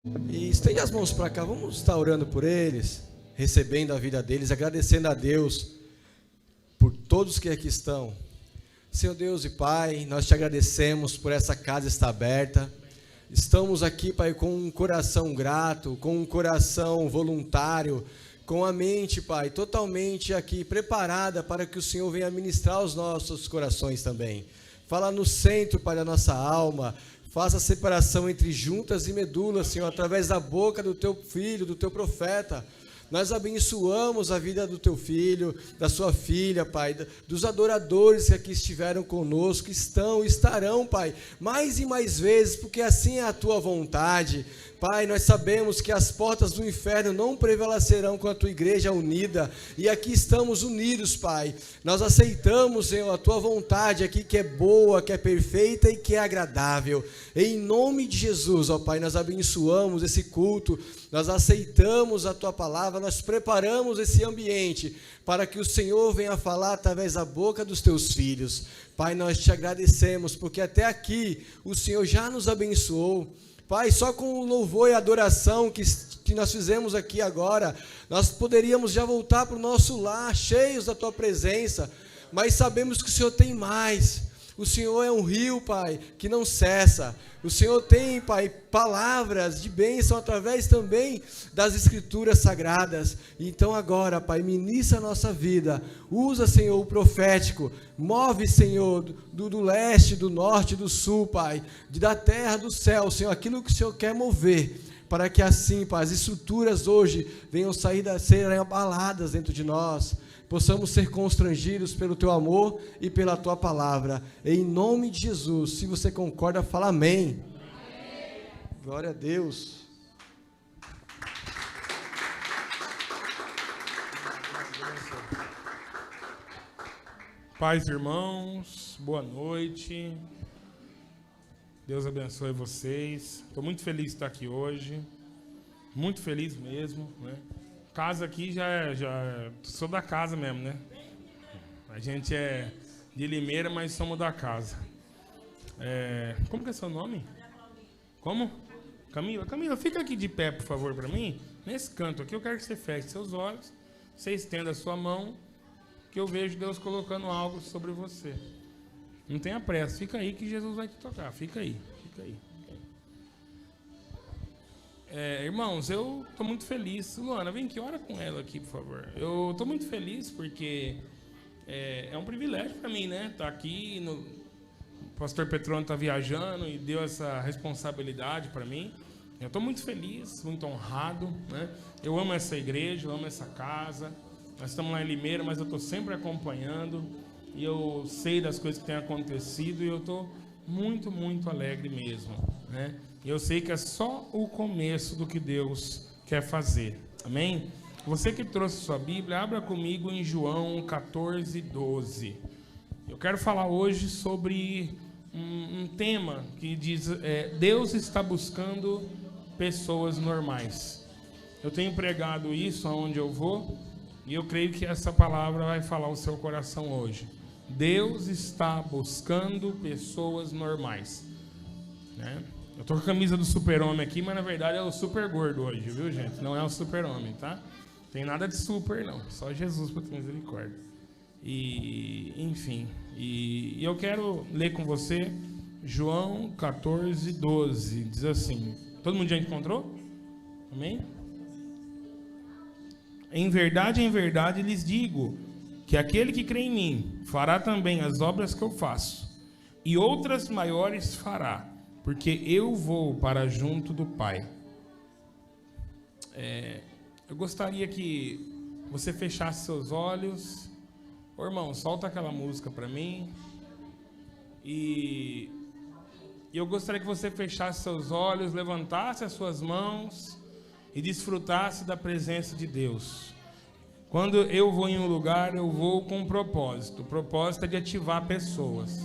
E estende as mãos para cá, vamos estar orando por eles, recebendo a vida deles, agradecendo a Deus por todos que aqui estão. Senhor Deus e Pai, nós te agradecemos por essa casa estar aberta. Estamos aqui, Pai, com um coração grato, com um coração voluntário, com a mente, Pai, totalmente aqui preparada para que o Senhor venha ministrar os nossos corações também. Fala no centro, Pai, da nossa alma. Faça a separação entre juntas e medulas, Senhor, através da boca do teu filho, do teu profeta. Nós abençoamos a vida do teu filho, da sua filha, Pai, dos adoradores que aqui estiveram conosco, estão, estarão, Pai, mais e mais vezes, porque assim é a tua vontade. Pai, nós sabemos que as portas do inferno não prevalecerão com a tua igreja unida, e aqui estamos unidos, Pai. Nós aceitamos, Senhor, a tua vontade aqui, que é boa, que é perfeita e que é agradável. Em nome de Jesus, ó Pai, nós abençoamos esse culto, nós aceitamos a tua palavra, nós preparamos esse ambiente para que o Senhor venha falar através da boca dos teus filhos. Pai, nós te agradecemos, porque até aqui o Senhor já nos abençoou. Pai, só com o louvor e a adoração que nós fizemos aqui agora, nós poderíamos já voltar para o nosso lar, cheios da tua presença, mas sabemos que o Senhor tem mais. O Senhor é um rio, Pai, que não cessa. O Senhor tem, Pai, palavras de bênção através também das Escrituras Sagradas. Então agora, Pai, ministra a nossa vida. Usa, Senhor, o profético. Move, Senhor, do leste, do norte, do sul, Pai, da terra, do céu, Senhor, aquilo que o Senhor quer mover, para que assim, Pai, as estruturas hoje venham serem abaladas dentro de nós. Possamos ser constrangidos pelo teu amor e pela tua palavra. Em nome de Jesus, se você concorda, fala amém. Amém. Glória a Deus. Paz, irmãos, boa noite. Deus abençoe vocês. Estou muito feliz de estar aqui hoje. Muito feliz mesmo, né? Casa aqui já sou da casa mesmo, né? A gente é de Limeira, mas somos da casa. Como que é seu nome? Como? Camila? Camila, fica aqui de pé, por favor, para mim. Nesse canto aqui, eu quero que você feche seus olhos, você estenda a sua mão, que eu vejo Deus colocando algo sobre você. Não tenha pressa, fica aí que Jesus vai te tocar. Fica aí, fica aí. Irmãos, eu estou muito feliz. Luana, vem aqui, ora com ela aqui, por favor. Eu estou muito feliz porque é um privilégio para mim, né? Estar aqui, o pastor Petrone está viajando e deu essa responsabilidade para mim. Eu estou muito feliz, muito honrado, né? Eu amo essa igreja, eu amo essa casa. Nós estamos lá em Limeira, mas eu estou sempre acompanhando e eu sei das coisas que têm acontecido e eu estou muito, muito alegre mesmo, né? Eu sei que é só o começo do que Deus quer fazer. Amém? Você que trouxe sua Bíblia, abra comigo em João 14:12. Eu quero falar hoje sobre um tema que diz: Deus está buscando pessoas normais. Eu tenho pregado isso aonde eu vou e eu creio que essa palavra vai falar o seu coração hoje. Deus está buscando pessoas normais, né? Eu tô com a camisa do super-homem aqui, mas na verdade é o super gordo hoje, viu, gente? Não é o super-homem, tá? Tem nada de super, não. Só Jesus para ter misericórdia. E, enfim. E eu quero ler com você João 14:12. Diz assim. Todo mundo já encontrou? Amém? Em verdade lhes digo que aquele que crê em mim fará também as obras que eu faço, e outras maiores fará, porque eu vou para junto do Pai. Eu gostaria que você fechasse seus olhos. Ô, irmão, solta aquela música para mim. E eu gostaria que você fechasse seus olhos, levantasse as suas mãos e desfrutasse da presença de Deus. Quando eu vou em um lugar, eu vou com um propósito. O propósito é de ativar pessoas.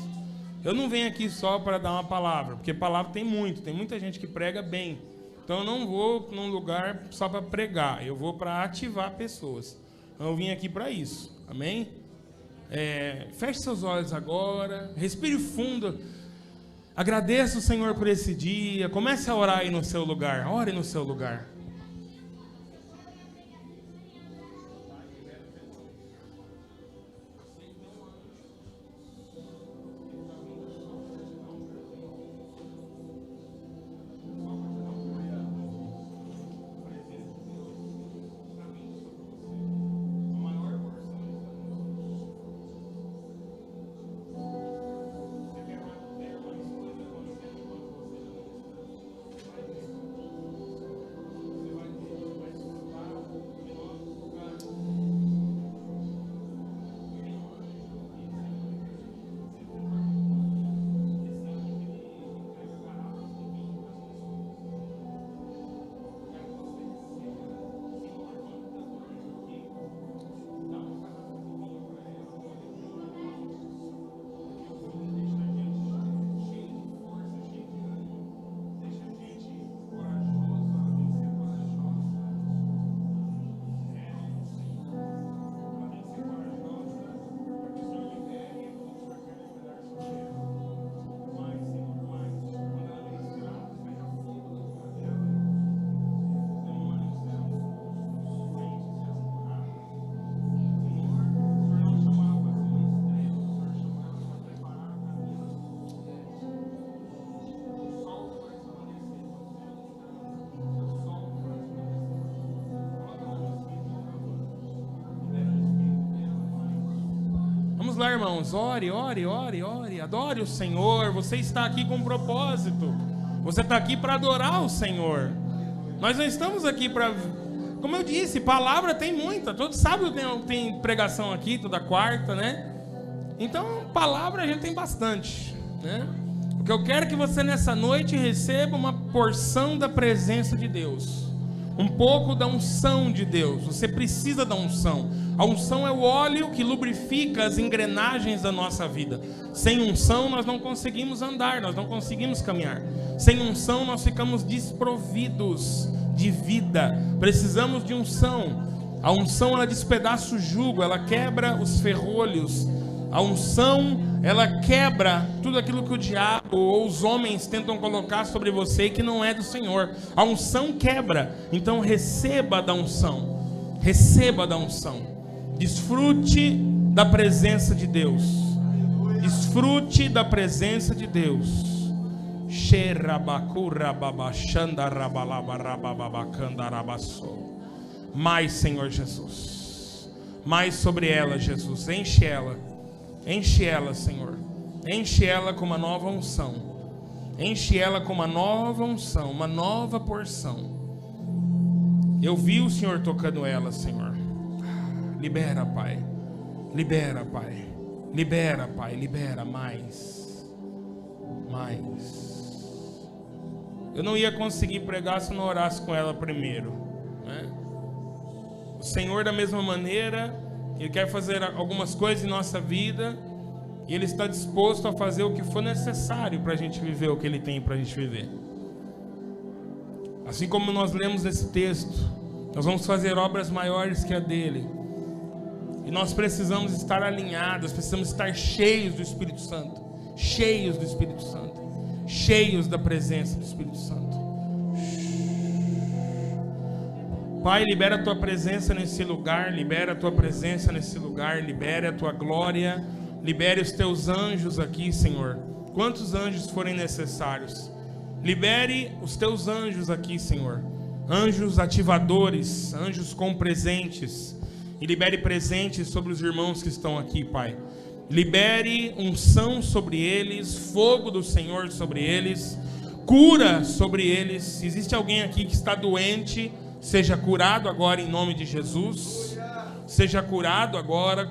Eu não venho aqui só para dar uma palavra, porque palavra tem muita gente que prega bem. Então eu não vou num lugar só para pregar, eu vou para ativar pessoas. Então eu vim aqui para isso, amém? Feche seus olhos agora, respire fundo. Agradeça o Senhor por esse dia. Comece a orar aí no seu lugar. Ore no seu lugar. Vamos lá, irmãos, ore, ore, ore, ore, adore o Senhor. Você está aqui com um propósito, você está aqui para adorar o Senhor. Nós não estamos aqui para, como eu disse, palavra tem muita, todo sábado tem pregação aqui, toda quarta, né? Então, palavra a gente tem bastante, né? O que eu quero é que você nessa noite receba uma porção da presença de Deus, um pouco da unção de Deus. Você precisa da unção. A unção é o óleo que lubrifica as engrenagens da nossa vida. Sem unção nós não conseguimos andar, nós não conseguimos caminhar. Sem unção nós ficamos desprovidos de vida. Precisamos de unção. A unção, ela despedaça o jugo, ela quebra os ferrolhos. A unção, ela quebra tudo aquilo que o diabo ou os homens tentam colocar sobre você que não é do Senhor. A unção quebra. Então receba da unção. Receba da unção. Desfrute da presença de Deus. Desfrute da presença de Deus. Mais, Senhor Jesus. Mais sobre ela, Jesus. Enche ela. Enche ela, Senhor. Enche ela com uma nova unção. Enche ela com uma nova unção, uma nova porção. Eu vi o Senhor tocando ela, Senhor. Libera, Pai. Libera, Pai. Libera, Pai. Libera mais. Mais. Eu não ia conseguir pregar se eu não orasse com ela primeiro, né? O Senhor, da mesma maneira, Ele quer fazer algumas coisas em nossa vida e Ele está disposto a fazer o que for necessário para a gente viver o que Ele tem para a gente viver. Assim como nós lemos nesse texto, nós vamos fazer obras maiores que a dele. E nós precisamos estar alinhados, precisamos estar cheios do Espírito Santo. Cheios do Espírito Santo. Cheios da presença do Espírito Santo. Pai, libera a tua presença nesse lugar. Libera a tua presença nesse lugar. Libera a tua glória. Libere os teus anjos aqui, Senhor. Quantos anjos forem necessários. Libere os teus anjos aqui, Senhor. Anjos ativadores, anjos com presentes. E libere presentes sobre os irmãos que estão aqui, Pai. Libere unção sobre eles, fogo do Senhor sobre eles, cura sobre eles. Se existe alguém aqui que está doente, seja curado agora em nome de Jesus. Seja curado agora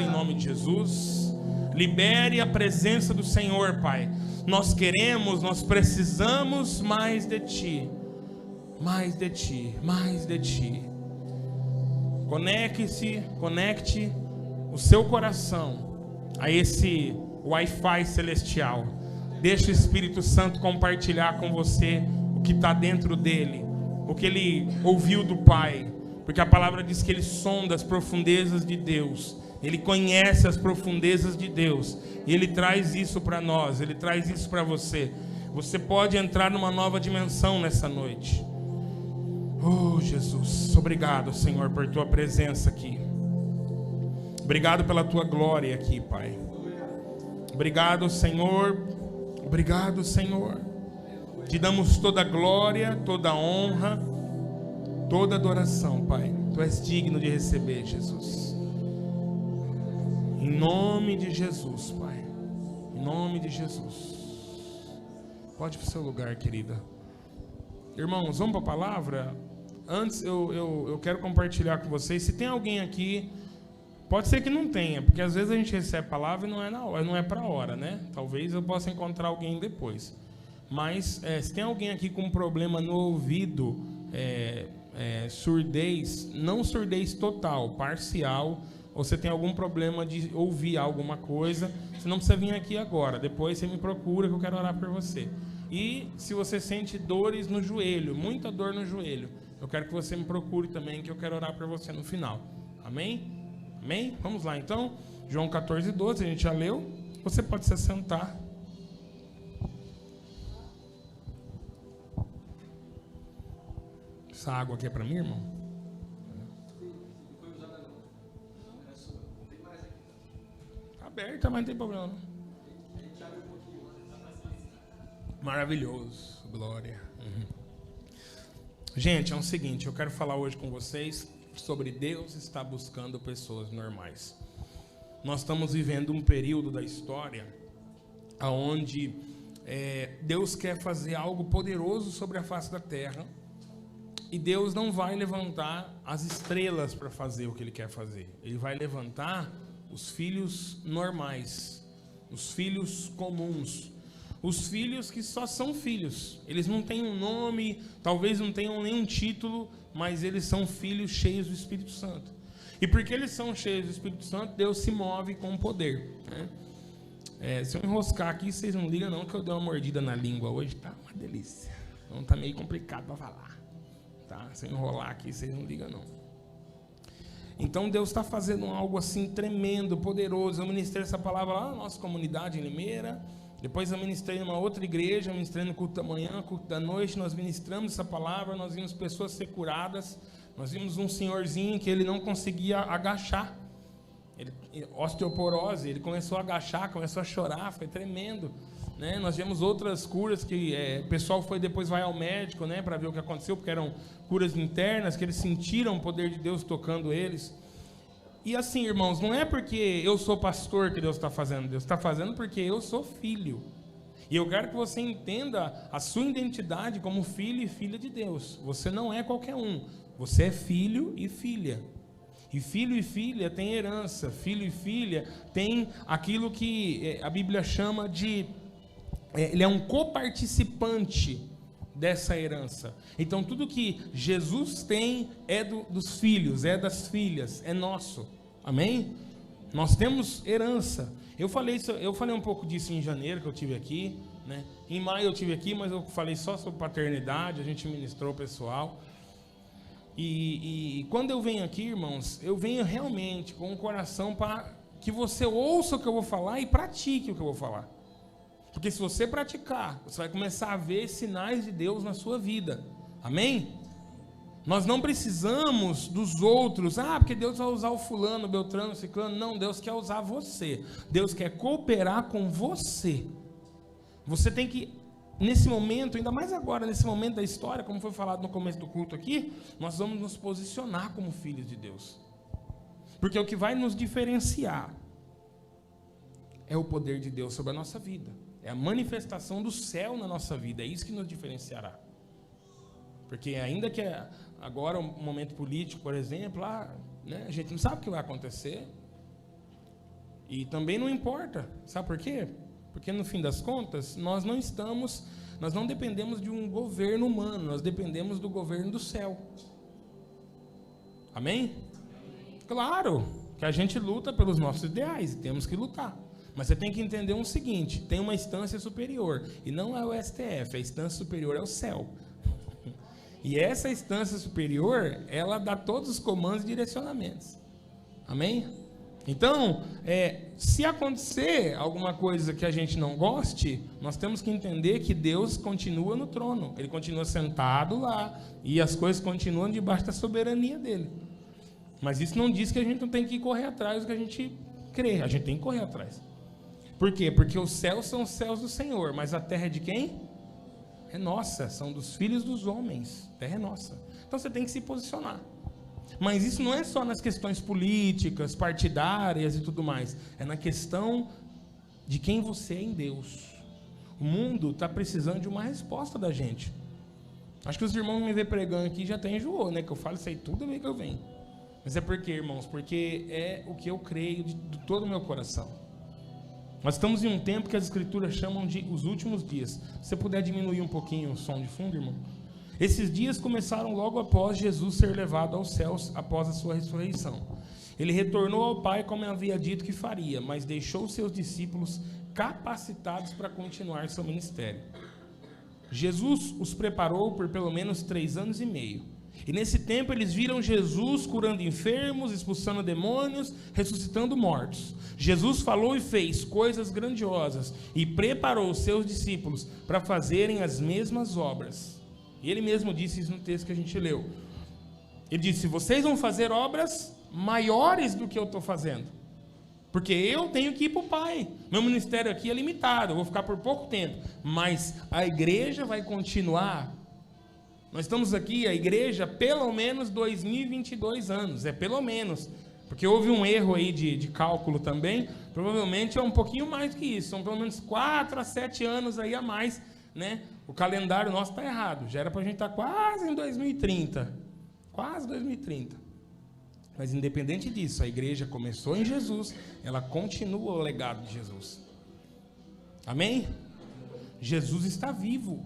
em nome de Jesus. Libere a presença do Senhor, Pai. Nós queremos, nós precisamos mais de Ti. Mais de Ti, mais de Ti. Conecte o seu coração a esse Wi-Fi celestial. Deixa o Espírito Santo compartilhar com você o que está dentro dele, o que ele ouviu do Pai, porque a palavra diz que ele sonda as profundezas de Deus Ele conhece as profundezas de Deus. E Ele traz isso para nós. Ele traz isso para você. Você pode entrar numa nova dimensão nessa noite. Oh, Jesus. Obrigado, Senhor, por Tua presença aqui. Obrigado pela Tua glória aqui, Pai. Obrigado, Senhor. Obrigado, Senhor. Te damos toda a glória, toda a honra, toda a adoração, Pai. Tu és digno de receber, Jesus. Em nome de Jesus, Pai. Em nome de Jesus. Pode ir para o seu lugar, querida. Irmãos, vamos para a palavra? Antes eu quero compartilhar com vocês. Se tem alguém aqui, pode ser que não tenha, porque às vezes a gente recebe a palavra e não é na hora, não é para a hora, né? Talvez eu possa encontrar alguém depois. Mas se tem alguém aqui com um problema no ouvido, surdez, não surdez total, parcial, ou você tem algum problema de ouvir alguma coisa, você não precisa vir aqui agora. Depois você me procura que eu quero orar por você. E se você sente dores no joelho, muita dor no joelho, eu quero que você me procure também, que eu quero orar por você no final. Amém? Amém? Vamos lá então. João 14:12, a gente já leu. Você pode se sentar. Essa água aqui é para mim, irmão? Aberta, mas não tem problema não. Maravilhoso, glória. Gente, é o seguinte, eu quero falar hoje com vocês sobre Deus estar buscando pessoas normais. Nós estamos vivendo um período da história onde Deus quer fazer algo poderoso sobre a face da terra, e Deus não vai levantar as estrelas para fazer o que Ele quer fazer. Ele vai levantar os filhos normais, os filhos comuns, os filhos que só são filhos. Eles não têm um nome, talvez não tenham nenhum título, mas eles são filhos cheios do Espírito Santo. E porque eles são cheios do Espírito Santo, Deus se move com poder, né? Se eu enroscar aqui, vocês não ligam não, que eu dei uma mordida na língua hoje, tá uma delícia. Então tá meio complicado para falar, tá? Se eu enrolar aqui, vocês não ligam não. Então Deus está fazendo algo assim tremendo, poderoso. Eu ministrei essa palavra lá na nossa comunidade em Limeira. Depois eu ministrei numa outra igreja, eu ministrei no culto da manhã, culto da noite. Nós ministramos essa palavra, nós vimos pessoas ser curadas. Nós vimos um senhorzinho que ele não conseguia agachar. Osteoporose, ele começou a agachar, começou a chorar, foi tremendo, né? Nós vimos outras curas que o pessoal depois vai ao médico, né, para ver o que aconteceu, porque eram curas internas, que eles sentiram o poder de Deus tocando eles. E assim, irmãos, não é porque eu sou pastor que Deus está fazendo, Deus está fazendo porque eu sou filho. E eu quero que você entenda a sua identidade como filho e filha de Deus. Você não é qualquer um, você é filho e filha. E filho e filha tem herança, filho e filha tem aquilo que a Bíblia chama de... ele é um coparticipante dessa herança. Então tudo que Jesus tem é dos filhos, é das filhas, é nosso. Amém? Nós temos herança. Eu falei um pouco disso em janeiro, que eu tive aqui, né? Em maio eu tive aqui, mas eu falei só sobre paternidade, a gente ministrou o pessoal. E quando eu venho aqui, irmãos, eu venho realmente com o coração para que você ouça o que eu vou falar e pratique o que eu vou falar. Porque se você praticar, você vai começar a ver sinais de Deus na sua vida. Amém? Nós não precisamos dos outros. Porque Deus vai usar o fulano, o beltrano, o ciclano. Não, Deus quer usar você. Deus quer cooperar com você. Você tem que, nesse momento, ainda mais agora, nesse momento da história, como foi falado no começo do culto aqui, nós vamos nos posicionar como filhos de Deus. Porque o que vai nos diferenciar é o poder de Deus sobre a nossa vida. É a manifestação do céu na nossa vida. É isso que nos diferenciará. Porque ainda que agora um momento político, por exemplo, né, a gente não sabe o que vai acontecer. E também não importa. Sabe por quê? Porque no fim das contas, nós não dependemos de um governo humano, nós dependemos do governo do céu. Amém? Claro que a gente luta pelos nossos ideais, temos que lutar. Mas você tem que entender o seguinte, tem uma instância superior, e não é o STF, a instância superior é o céu. E essa instância superior, ela dá todos os comandos e direcionamentos. Amém? Então, se acontecer alguma coisa que a gente não goste, nós temos que entender que Deus continua no trono. Ele continua sentado lá e as coisas continuam debaixo da soberania dele. Mas isso não diz que a gente não tem que correr atrás do que a gente crê. A gente tem que correr atrás. Por quê? Porque os céus são os céus do Senhor, mas a terra é de quem? É nossa, são dos filhos dos homens. A terra é nossa. Então você tem que se posicionar. Mas isso não é só nas questões políticas, partidárias e tudo mais. É na questão de quem você é em Deus. O mundo está precisando de uma resposta da gente. Acho que os irmãos me vê pregando aqui já até enjoou, né? Que eu falo isso aí tudo bem que eu venho. Mas é por quê, irmãos? Porque é o que eu creio de todo o meu coração. Nós estamos em um tempo que as escrituras chamam de os últimos dias. Se você puder diminuir um pouquinho o som de fundo, irmão. Esses dias começaram logo após Jesus ser levado aos céus após a sua ressurreição. Ele retornou ao Pai como havia dito que faria, mas deixou seus discípulos capacitados para continuar seu ministério. Jesus os preparou por pelo menos 3 anos e meio. E nesse tempo eles viram Jesus curando enfermos, expulsando demônios, ressuscitando mortos. Jesus falou e fez coisas grandiosas e preparou os seus discípulos para fazerem as mesmas obras. E ele mesmo disse isso no texto que a gente leu. Ele disse: vocês vão fazer obras maiores do que eu estou fazendo. Porque eu tenho que ir para o Pai. Meu ministério aqui é limitado, eu vou ficar por pouco tempo. Mas a igreja vai continuar. Nós estamos aqui, a igreja, pelo menos 2022 anos. É pelo menos. Porque houve um erro aí de cálculo também. Provavelmente é um pouquinho mais do que isso. São pelo menos 4 a 7 anos aí a mais, né? O calendário nosso está errado. Já era para a gente estar quase em 2030. Quase 2030. Mas independente disso, a igreja começou em Jesus, ela continua o legado de Jesus. Amém? Jesus está vivo.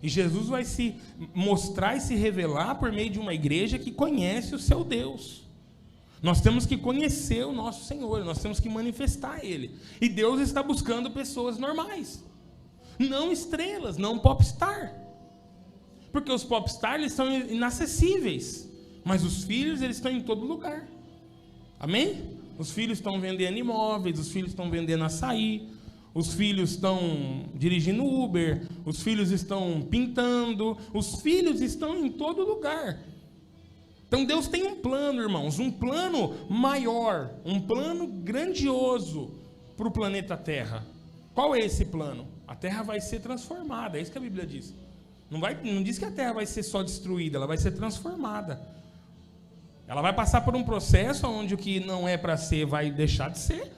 E Jesus vai se mostrar e se revelar por meio de uma igreja que conhece o seu Deus. Nós temos que conhecer o nosso Senhor, nós temos que manifestar Ele. E Deus está buscando pessoas normais. Não estrelas, não popstar. Porque os popstars eles são inacessíveis. Mas os filhos, eles estão em todo lugar. Amém? Os filhos estão vendendo imóveis, os filhos estão vendendo açaí, os filhos estão dirigindo Uber, os filhos estão pintando, os filhos estão em todo lugar. Então Deus tem um plano, irmãos, um plano maior, um plano grandioso para o planeta Terra. Qual é esse plano? A Terra vai ser transformada, é isso que a Bíblia diz. Não diz que a Terra vai ser só destruída, ela vai ser transformada. Ela vai passar por um processo onde o que não é para ser vai deixar de ser,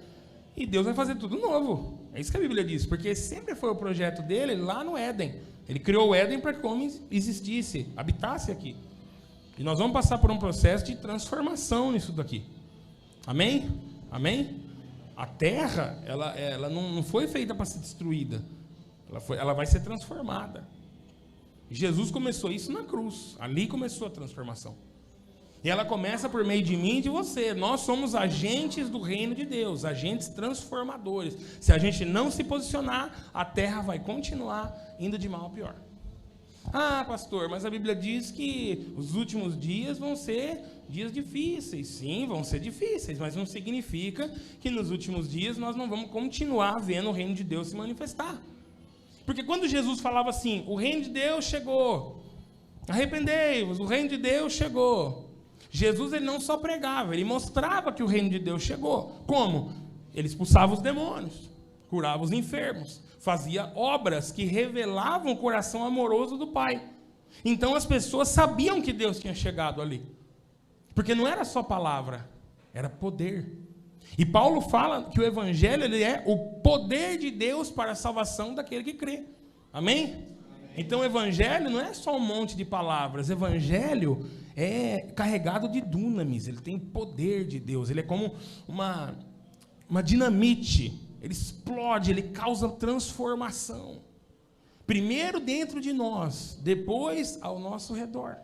e Deus vai fazer tudo novo. É isso que a Bíblia diz, porque sempre foi o projeto dele lá no Éden. Ele criou o Éden para que o homem existisse, habitasse aqui. E nós vamos passar por um processo de transformação nisso daqui. Amém? Amém? A terra, ela não foi feita para ser destruída. Ela vai ser transformada. Jesus começou isso na cruz. Ali começou a transformação. E ela começa por meio de mim e de você. Nós somos agentes do reino de Deus, agentes transformadores. Se a gente não se posicionar, a terra vai continuar indo de mal a pior. Ah, pastor, mas a Bíblia diz que os últimos dias vão ser dias difíceis. Sim, vão ser difíceis, mas não significa que nos últimos dias nós não vamos continuar vendo o reino de Deus se manifestar. Porque quando Jesus falava assim, o reino de Deus chegou, arrependei-vos, o reino de Deus chegou. Jesus ele não só pregava, ele mostrava que o reino de Deus chegou. Como? Ele expulsava os demônios, curava os enfermos, fazia obras que revelavam o coração amoroso do Pai. Então as pessoas sabiam que Deus tinha chegado ali. Porque não era só palavra, era poder. E Paulo fala que o evangelho ele é o poder de Deus para a salvação daquele que crê. Amém? Então o evangelho não é só um monte de palavras, o evangelho é carregado de dunamis, ele tem poder de Deus, ele é como uma dinamite, ele explode, ele causa transformação. Primeiro dentro de nós, depois ao nosso redor.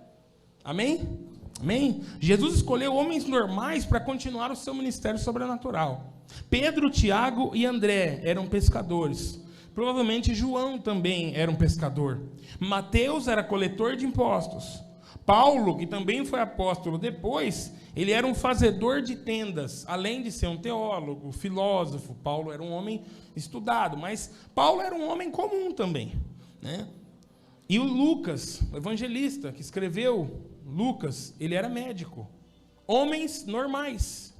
Amém? Amém? Jesus escolheu homens normais para continuar o seu ministério sobrenatural. Pedro, Tiago e André eram pescadores. Provavelmente João também era um pescador. Mateus era coletor de impostos. Paulo, que também foi apóstolo depois, ele era um fazedor de tendas, além de ser um teólogo, filósofo. Paulo era um homem estudado, mas Paulo era um homem comum também, né? E o Lucas, o evangelista, que escreveu Lucas, ele era médico. Homens normais.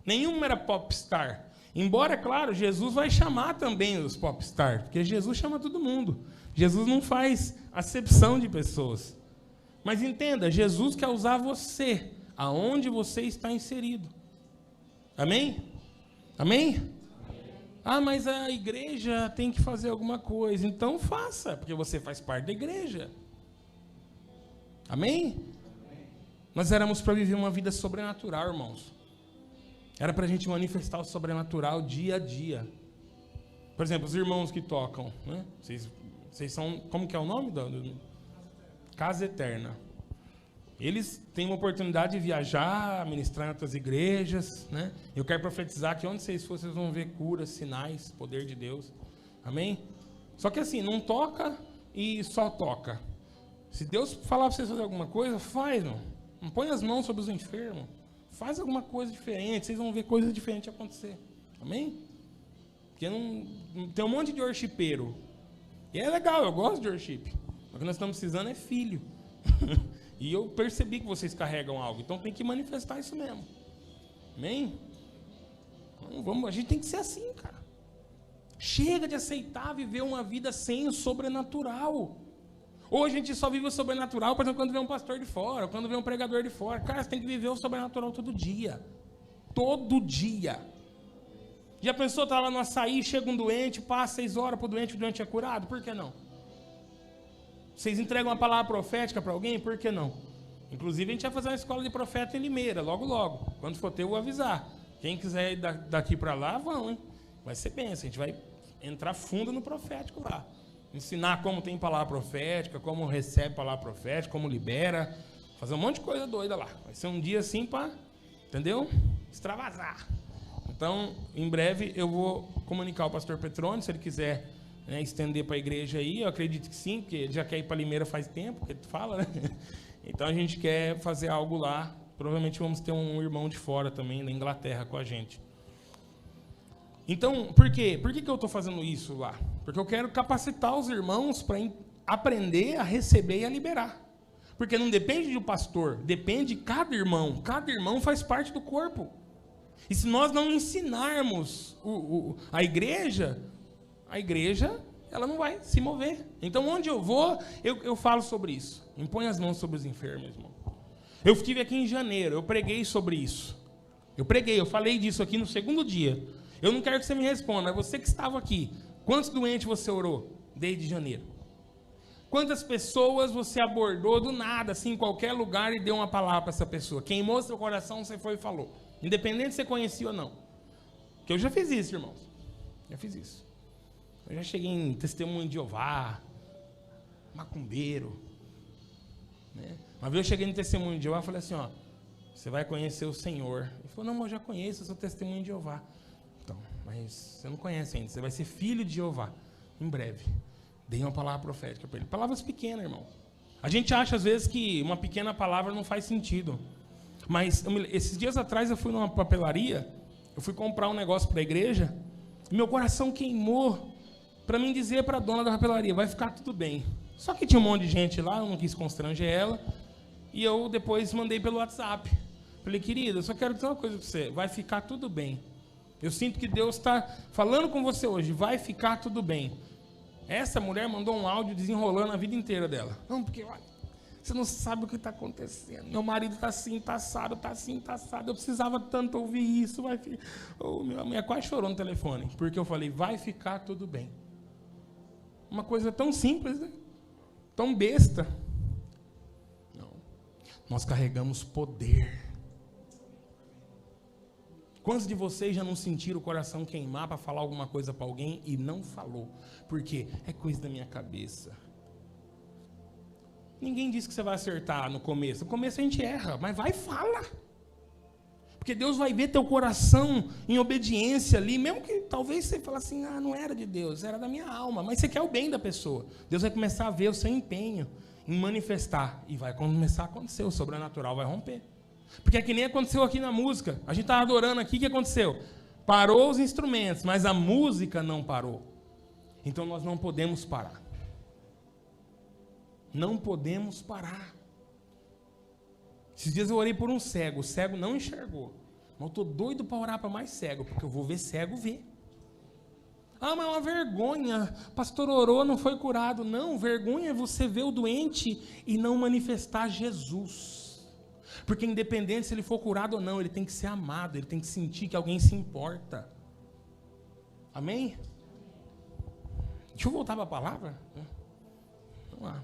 Nenhum era popstar. Embora, é claro, Jesus vai chamar também os popstars, porque Jesus chama todo mundo. Jesus não faz acepção de pessoas. Mas entenda, Jesus quer usar você, aonde você está inserido. Amém? Amém? Ah, mas a igreja tem que fazer alguma coisa. Então faça, porque você faz parte da igreja. Amém? Nós éramos para viver uma vida sobrenatural, irmãos. Era para a gente manifestar o sobrenatural dia a dia. Por exemplo, os irmãos que tocam, né? Vocês são, como que é o nome? Casa Eterna. Eles têm uma oportunidade de viajar, ministrar em outras igrejas, né? Eu quero profetizar que onde vocês forem, vocês vão ver curas, sinais, poder de Deus. Amém? Só que assim, não toca e só toca. Se Deus falar para vocês fazer alguma coisa, faz, não. Não põe as mãos sobre os enfermos. Faz alguma coisa diferente, vocês vão ver coisas diferentes acontecer. Amém? Porque não tem um monte de worshipeiro. E é legal, eu gosto de worship. O que nós estamos precisando é filho. E eu percebi que vocês carregam algo. Então tem que manifestar isso mesmo. Amém? Então, a gente tem que ser assim, cara. Chega de aceitar viver uma vida sem o sobrenatural. Hoje a gente só vive o sobrenatural, por exemplo, quando vê um pastor de fora, quando vê um pregador de fora. Cara, você tem que viver o sobrenatural todo dia. Todo dia. Já pensou, tá lá no açaí, chega um doente, passa 6 horas para o doente é curado? Por que não? Vocês entregam uma palavra profética para alguém? Por que não? Inclusive, a gente vai fazer uma escola de profeta em Limeira, logo, logo. Quando for ter, eu vou avisar. Quem quiser ir daqui para lá, vão, hein? Vai ser bênção. A gente vai entrar fundo no profético lá. Ensinar como tem palavra profética, como recebe palavra profética, como libera. Fazer um monte de coisa doida lá. Vai ser um dia assim para, entendeu? Extravasar. Então, em breve, eu vou comunicar ao pastor Petrone, se ele quiser, né, estender para a igreja aí. Eu acredito que sim, porque ele já quer ir para Limeira faz tempo, que tu fala, né? Então, a gente quer fazer algo lá. Provavelmente vamos ter um irmão de fora também, da Inglaterra, com a gente. Então, por quê? Por que eu estou fazendo isso lá? Porque eu quero capacitar os irmãos para aprender a receber e a liberar. Porque não depende do pastor, depende de cada irmão. Cada irmão faz parte do corpo. E se nós não ensinarmos a igreja ela não vai se mover. Então, onde eu vou, eu falo sobre isso. Impõe as mãos sobre os enfermos, irmão. Eu estive aqui em janeiro, eu preguei sobre isso. Eu falei disso aqui no segundo dia. Eu não quero que você me responda, mas você que estava aqui, quantos doentes você orou desde janeiro? Quantas pessoas você abordou do nada, assim, em qualquer lugar e deu uma palavra para essa pessoa? Queimou seu coração, você foi e falou. Independente se você conhecia ou não. Porque eu já fiz isso, irmãos. Já fiz isso. Eu já cheguei em testemunho de Jeová, macumbeiro. Né? Uma vez eu cheguei no testemunho de Jeová e falei assim, ó, você vai conhecer o Senhor. Ele falou, não, mas eu já conheço, eu sou testemunho de Jeová. Então, mas você não conhece ainda, você vai ser filho de Jeová, em breve. Dei uma palavra profética para ele. Palavras pequenas, irmão. A gente acha, às vezes, que uma pequena palavra não faz sentido. Mas, esses dias atrás, eu fui numa papelaria, eu fui comprar um negócio para a igreja, e meu coração queimou para mim dizer para a dona da papelaria, vai ficar tudo bem. Só que tinha um monte de gente lá, eu não quis constranger ela, e eu depois mandei pelo WhatsApp. Falei, querida, eu só quero dizer uma coisa para você, vai ficar tudo bem. Eu sinto que Deus está falando com você hoje, vai ficar tudo bem. Essa mulher mandou um áudio desenrolando a vida inteira dela. Não, porque olha, você não sabe o que está acontecendo. Meu marido está assim, está assado, está assim, está assado. Eu precisava tanto ouvir isso. Minha mulher quase chorou no telefone, porque eu falei, vai ficar tudo bem. Uma coisa tão simples, né? Tão besta. Não. Nós carregamos poder. Quantos de vocês já não sentiram o coração queimar para falar alguma coisa para alguém e não falou? Por quê? É coisa da minha cabeça. Ninguém disse que você vai acertar no começo. No começo a gente erra, mas vai e fala. Porque Deus vai ver teu coração em obediência ali, mesmo que talvez você fale assim, não era de Deus, era da minha alma, mas você quer o bem da pessoa. Deus vai começar a ver o seu empenho. em manifestar. E vai começar a acontecer, o sobrenatural vai romper. Porque é que nem aconteceu aqui na música. A gente estava adorando aqui, o que aconteceu? Parou os instrumentos, mas a música não parou. Então nós não podemos parar. Não podemos parar. Esses dias eu orei por um cego. O cego não enxergou. Mas eu estou doido para orar para mais cego, porque eu vou ver cego ver. Ah, mas é uma vergonha. Pastor orou, não foi curado. Não, vergonha é você ver o doente e não manifestar Jesus. Porque independente se ele for curado ou não, ele tem que ser amado, ele tem que sentir que alguém se importa. Amém? Deixa eu voltar para a palavra. Vamos lá.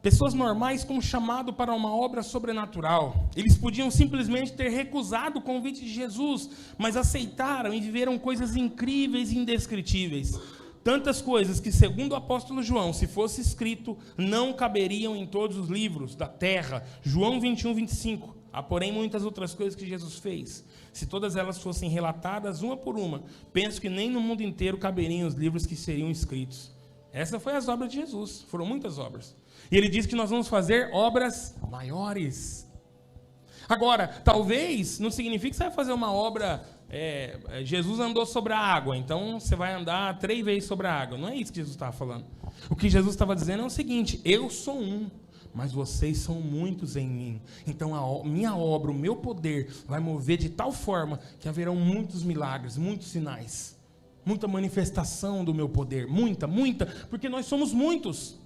Pessoas normais com chamado para uma obra sobrenatural. Eles podiam simplesmente ter recusado o convite de Jesus, mas aceitaram e viveram coisas incríveis e indescritíveis. Tantas coisas que, segundo o apóstolo João, se fosse escrito, não caberiam em todos os livros da terra. João 21, 25. Há, porém, muitas outras coisas que Jesus fez. Se todas elas fossem relatadas uma por uma, penso que nem no mundo inteiro caberiam os livros que seriam escritos. Essa foi as obras de Jesus. Foram muitas obras. E ele diz que nós vamos fazer obras maiores. Agora, talvez não signifique que você vai fazer uma obra... Jesus andou sobre a água, então você vai andar 3 vezes sobre a água. Não é isso que Jesus estava falando. O que Jesus estava dizendo é o seguinte: eu sou um, mas vocês são muitos em mim. Então a minha obra, o meu poder vai mover de tal forma que haverão muitos milagres, muitos sinais, muita manifestação do meu poder, muita, porque nós somos muitos.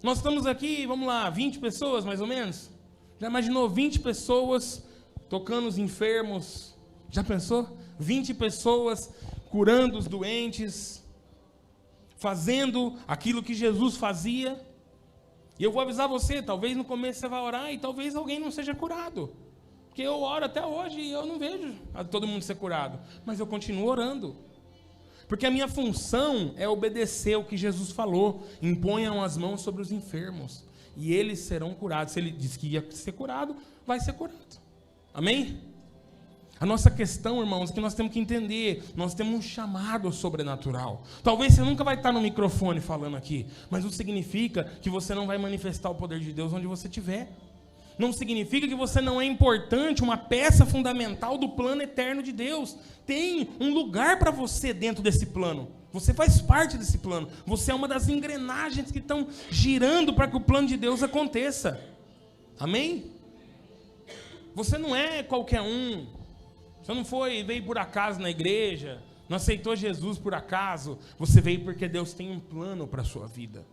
Nós estamos aqui, vamos lá, 20 pessoas mais ou menos. Já imaginou 20 pessoas tocando os enfermos? Já pensou? 20 pessoas curando os doentes, fazendo aquilo que Jesus fazia. E eu vou avisar você, talvez no começo você vai orar e talvez alguém não seja curado. Porque eu oro até hoje e eu não vejo todo mundo ser curado. Mas eu continuo orando. Porque a minha função é obedecer o que Jesus falou. Imponham as mãos sobre os enfermos e eles serão curados. Se ele disse que ia ser curado, vai ser curado. Amém? A nossa questão, irmãos, é que nós temos que entender, nós temos um chamado sobrenatural. Talvez você nunca vai estar no microfone falando aqui, mas isso significa que você não vai manifestar o poder de Deus onde você estiver. Não significa que você não é importante, uma peça fundamental do plano eterno de Deus. Tem um lugar para você dentro desse plano. Você faz parte desse plano. Você é uma das engrenagens que estão girando para que o plano de Deus aconteça. Amém? Você não é qualquer um. Você não veio por acaso na igreja, não aceitou Jesus por acaso. Você veio porque Deus tem um plano para a sua vida.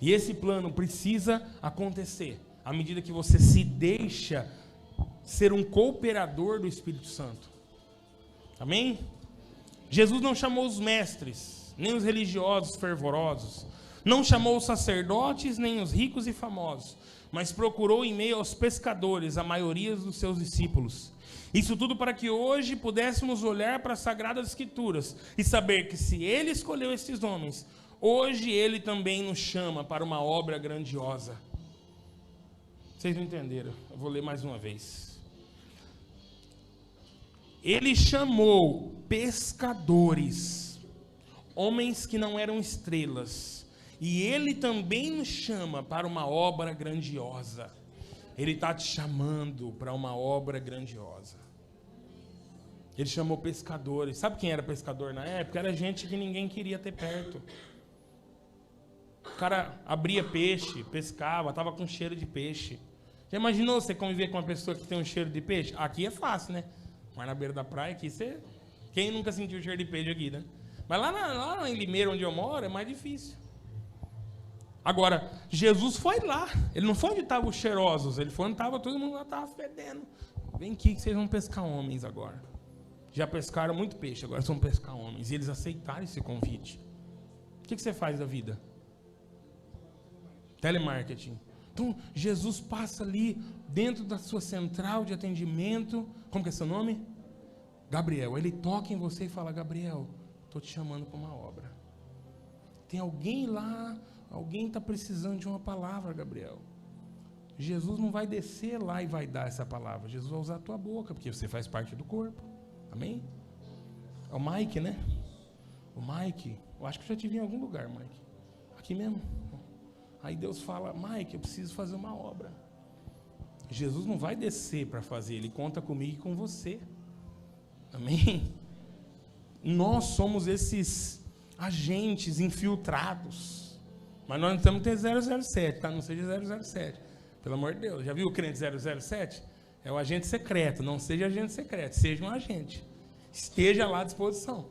E esse plano precisa acontecer à medida que você se deixa ser um cooperador do Espírito Santo. Amém? Jesus não chamou os mestres, nem os religiosos fervorosos. Não chamou os sacerdotes, nem os ricos e famosos. Mas procurou em meio aos pescadores a maioria dos seus discípulos. Isso tudo para que hoje pudéssemos olhar para as Sagradas Escrituras e saber que se Ele escolheu estes homens, hoje Ele também nos chama para uma obra grandiosa. Vocês não entenderam? Eu vou ler mais uma vez. Ele chamou pescadores, homens que não eram estrelas, e Ele também nos chama para uma obra grandiosa. Ele está te chamando para uma obra grandiosa. Ele chamou pescadores. Sabe quem era pescador na época? Era gente que ninguém queria ter perto. O cara abria peixe, pescava, estava com cheiro de peixe. Já imaginou você conviver com uma pessoa que tem um cheiro de peixe? Aqui é fácil, né? Mas na beira da praia, aqui você... Quem nunca sentiu cheiro de peixe aqui, né? Mas lá em Limeira, onde eu moro, é mais difícil. Agora, Jesus foi lá. Ele não foi onde estavam os cheirosos. Ele foi onde estava todo mundo lá, estava fedendo. Vem aqui que vocês vão pescar homens agora. Já pescaram muito peixe, agora vão pescar homens. E eles aceitaram esse convite. O que você faz da vida? Telemarketing. Então, Jesus passa ali dentro da sua central de atendimento. Como que é seu nome? Gabriel. Ele toca em você e fala: Gabriel, estou te chamando para uma obra. Tem alguém lá... Alguém está precisando de uma palavra, Gabriel. Jesus não vai descer lá e vai dar essa palavra. Jesus vai usar a tua boca, porque você faz parte do corpo. Amém? É o Mike, né? O Mike. Eu acho que eu já te vi em algum lugar, Mike. Aqui mesmo. Aí Deus fala, Mike, eu preciso fazer uma obra. Jesus não vai descer para fazer, Ele conta comigo e com você. Amém? Nós somos esses agentes infiltrados. Mas nós não temos que ter 007, tá? Não seja 007. Pelo amor de Deus. Já viu o crente 007? É o agente secreto. Não seja agente secreto, seja um agente. Esteja lá à disposição.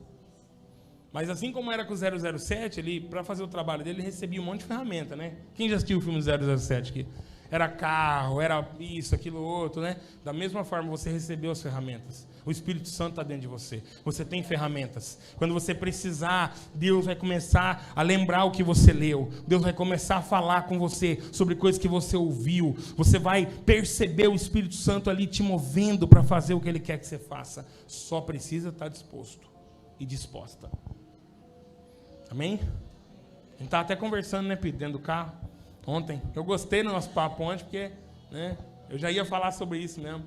Mas assim como era com o 007, ele, para fazer o trabalho dele, ele recebia um monte de ferramenta, né? Quem já assistiu o filme do 007 aqui? Era carro, era isso, aquilo, outro, né? Da mesma forma, você recebeu as ferramentas. O Espírito Santo está dentro de você. Você tem ferramentas. Quando você precisar, Deus vai começar a lembrar o que você leu. Deus vai começar a falar com você sobre coisas que você ouviu. Você vai perceber o Espírito Santo ali te movendo para fazer o que Ele quer que você faça. Só precisa estar disposto e disposta. Amém? A gente estava até conversando, né, Pedro, dentro do carro, ontem. Eu gostei do nosso papo ontem, porque, né, eu já ia falar sobre isso mesmo.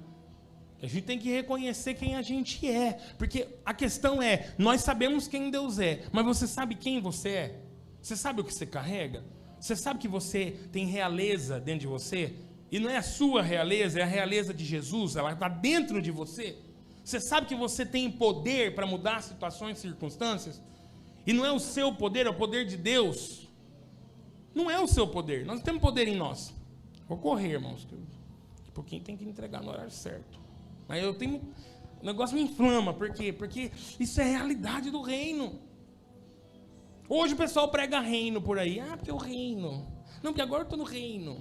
A gente tem que reconhecer quem a gente é. Porque a questão é, nós sabemos quem Deus é, mas você sabe quem você é? Você sabe o que você carrega? Você sabe que você tem realeza dentro de você? E não é a sua realeza, é a realeza de Jesus, ela está dentro de você. Você sabe que você tem poder para mudar situações e circunstâncias? E não é o seu poder, é o poder de Deus. Não é o seu poder, nós não temos poder em nós. Vou correr, irmãos, um pouquinho tem que entregar no horário certo. Mas eu tenho, o negócio me inflama, por quê? Porque isso é a realidade do reino. Hoje o pessoal prega reino por aí, porque é o reino. Não, porque agora eu estou no reino.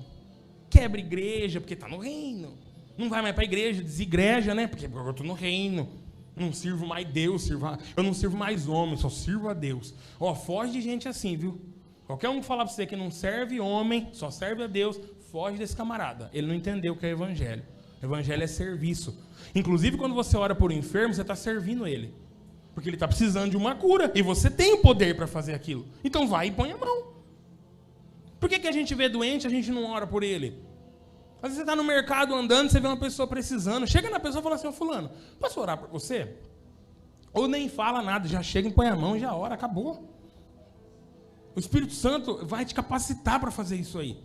Quebra igreja, porque está no reino. Não vai mais para a igreja, desigreja, né? Porque agora eu estou no reino. Não sirvo mais Deus, eu não sirvo mais homem, só sirvo a Deus. Foge de gente assim, viu? Qualquer um que falar para você que não serve homem, só serve a Deus, foge desse camarada. Ele não entendeu o que é evangelho. O evangelho é serviço. Inclusive, quando você ora por um enfermo, você está servindo ele. Porque ele está precisando de uma cura. E você tem o poder para fazer aquilo. Então vai e põe a mão. Por que a gente vê doente e a gente não ora por ele? Às vezes você está no mercado andando, você vê uma pessoa precisando. Chega na pessoa e fala assim, fulano, posso orar por você? Ou nem fala nada, já chega e põe a mão e já ora, acabou. O Espírito Santo vai te capacitar para fazer isso aí.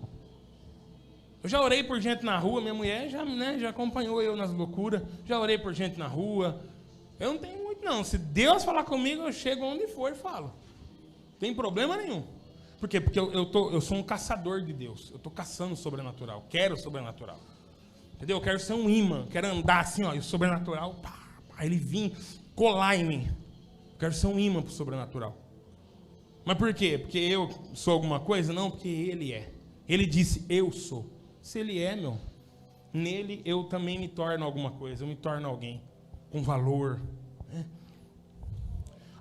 Eu já orei por gente na rua, minha mulher já acompanhou eu nas loucuras. Já orei por gente na rua. Eu não tenho muito não. Se Deus falar comigo, eu chego onde for e falo. Não tem problema nenhum. Por quê? Porque eu sou um caçador de Deus. Eu estou caçando o sobrenatural. Quero o sobrenatural. Entendeu? Eu quero ser um imã. Quero andar assim, e o sobrenatural, ele vir colar em mim. Eu quero ser um imã para o sobrenatural. Mas por quê? Porque eu sou alguma coisa? Não, porque Ele é. Ele disse, eu sou. Se Ele é, nele eu também me torno alguma coisa. Eu me torno alguém com valor. Né?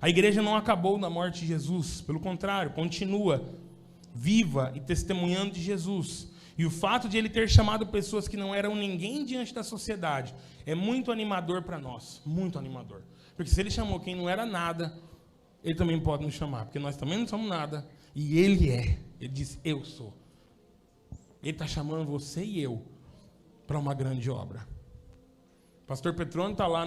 A igreja não acabou na morte de Jesus. Pelo contrário, continua viva e testemunhando de Jesus. E o fato de Ele ter chamado pessoas que não eram ninguém diante da sociedade é muito animador para nós. Muito animador. Porque se Ele chamou quem não era nada, Ele também pode nos chamar. Porque nós também não somos nada. E Ele é. Ele disse, eu sou. Ele está chamando você e eu para uma grande obra. O pastor Petrone está lá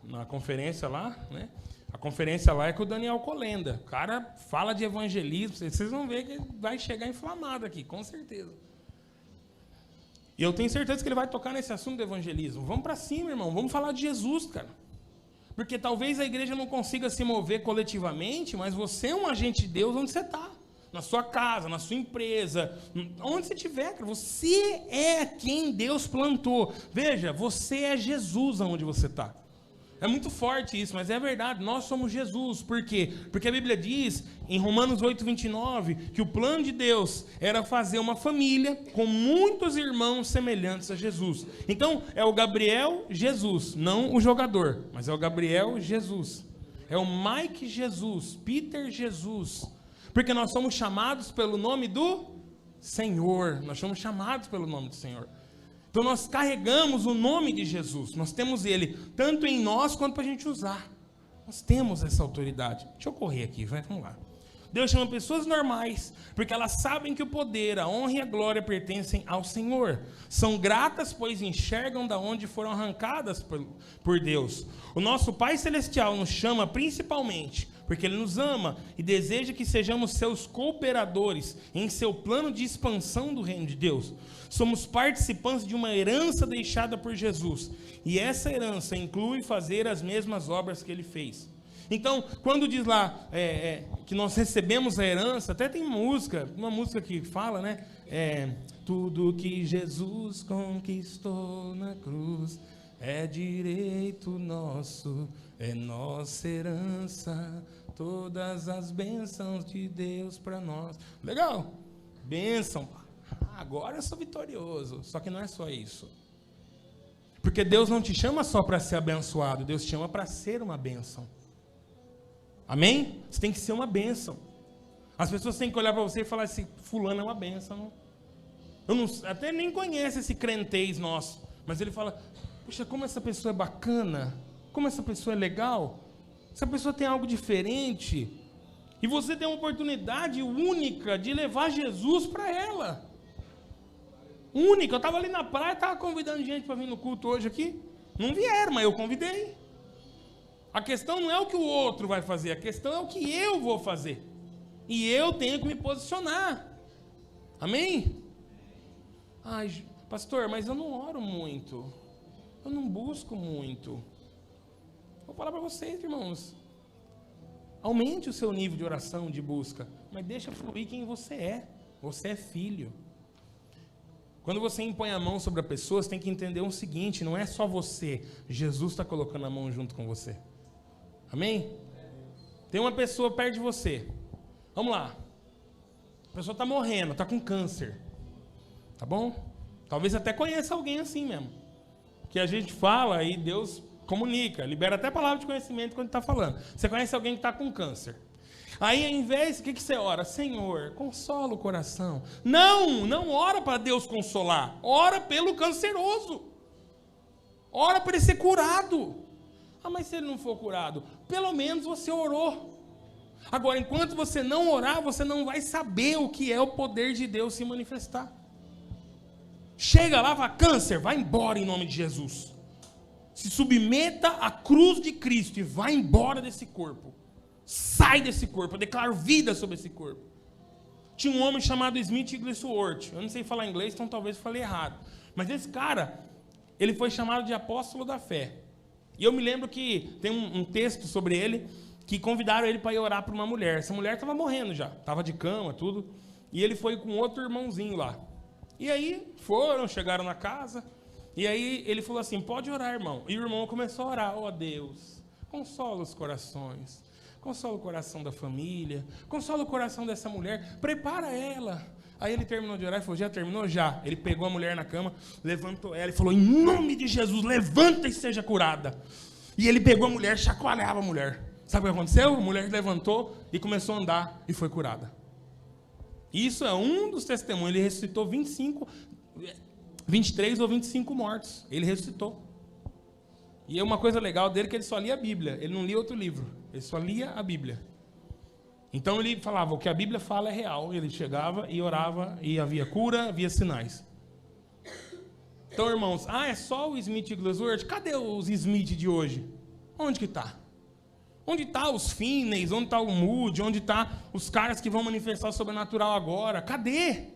na conferência lá, né? A conferência lá é com o Daniel Colenda. O cara fala de evangelismo, vocês vão ver que ele vai chegar inflamado aqui, com certeza. E eu tenho certeza que ele vai tocar nesse assunto do evangelismo. Vamos para cima, irmão, vamos falar de Jesus, cara. Porque talvez a igreja não consiga se mover coletivamente, mas você é um agente de Deus onde você está. Na sua casa, na sua empresa, onde você estiver, cara, você é quem Deus plantou. Veja, você é Jesus onde você está. É muito forte isso, mas é verdade, nós somos Jesus. Por quê? Porque a Bíblia diz, em Romanos 8:29, que o plano de Deus era fazer uma família com muitos irmãos semelhantes a Jesus. Então, é o Gabriel Jesus, não o jogador, mas é o Gabriel Jesus. É o Mike Jesus, Peter Jesus. Porque nós somos chamados pelo nome do Senhor. Nós somos chamados pelo nome do Senhor. Então nós carregamos o nome de Jesus. Nós temos Ele tanto em nós quanto para a gente usar. Nós temos essa autoridade. Deixa eu correr aqui, vamos lá. Deus chama pessoas normais, porque elas sabem que o poder, a honra e a glória pertencem ao Senhor. São gratas, pois enxergam da onde foram arrancadas por Deus. O nosso Pai Celestial nos chama principalmente porque Ele nos ama e deseja que sejamos seus cooperadores em seu plano de expansão do reino de Deus. Somos participantes de uma herança deixada por Jesus, e essa herança inclui fazer as mesmas obras que Ele fez. Então, quando diz lá que nós recebemos a herança, até tem uma música que fala, né? Tudo que Jesus conquistou na cruz é direito nosso, é nossa herança, todas as bênçãos de Deus para nós. Legal, bênção, agora eu sou vitorioso. Só que não é só isso, porque Deus não te chama só para ser abençoado, Deus te chama para ser uma bênção. Amém? Você tem que ser uma bênção. As pessoas têm que olhar para você e falar assim: fulano é uma bênção. Eu não, até nem conhece esse crentez nosso, mas ele fala: puxa, como essa pessoa é bacana, como essa pessoa é legal, essa pessoa tem algo diferente, e você tem uma oportunidade única de levar Jesus para ela. Única. Eu estava ali na praia, estava convidando gente para vir no culto hoje aqui, não vieram, mas eu convidei. A questão não é o que o outro vai fazer, a questão é o que eu vou fazer, e eu tenho que me posicionar. Amém? Ai, pastor, mas eu não oro muito, eu não busco muito. Vou falar para vocês, irmãos, aumente o seu nível de oração, de busca, mas deixa fluir quem você é. Você é filho. Quando você impõe a mão sobre a pessoa, você tem que entender o seguinte: não é só você, Jesus está colocando a mão junto com você. Amém? Tem uma pessoa perto de você, vamos lá, a pessoa está morrendo, está com câncer, tá bom? Talvez até conheça alguém assim mesmo, que a gente fala e Deus comunica, libera até palavra de conhecimento quando está falando. Você conhece alguém que está com câncer, aí ao invés, o que você ora? Senhor, consola o coração. Não ora para Deus consolar, ora pelo canceroso, ora para ele ser curado. Ah, mas se ele não for curado, pelo menos você orou. Agora, enquanto você não orar, você não vai saber o que é o poder de Deus se manifestar. Chega lá, vai: câncer, vai embora em nome de Jesus. Se submeta à cruz de Cristo e vai embora desse corpo. Sai desse corpo, eu declaro vida sobre esse corpo. Tinha um homem chamado Smith Wigglesworth. Eu não sei falar inglês, então talvez eu falei errado. Mas esse cara, ele foi chamado de apóstolo da fé. E eu me lembro que tem um texto sobre ele, que convidaram ele para ir orar para uma mulher. Essa mulher estava morrendo já, estava de cama, tudo. E ele foi com outro irmãozinho lá. E aí chegaram na casa. E aí ele falou assim: pode orar, irmão. E o irmão começou a orar: ó Deus, consola os corações, consola o coração da família, consola o coração dessa mulher, prepara ela. Aí ele terminou de orar e falou: já terminou? Já. Ele pegou a mulher na cama, levantou ela e falou: em nome de Jesus, levanta e seja curada. E ele pegou a mulher, chacoalhava a mulher. Sabe o que aconteceu? A mulher levantou e começou a andar e foi curada. Isso é um dos testemunhos. Ele ressuscitou 23 ou 25 mortos. Ele ressuscitou. E é uma coisa legal dele, que ele só lia a Bíblia. Ele não lia outro livro. Ele só lia a Bíblia. Então ele falava: o que a Bíblia fala é real. Ele chegava e orava, e havia cura, havia sinais. Então, irmãos, é só o Smith Wigglesworth? Cadê os Smith de hoje? Onde que está? Onde está os Finney? Onde está o Moody? Onde está os caras que vão manifestar o sobrenatural agora? Cadê?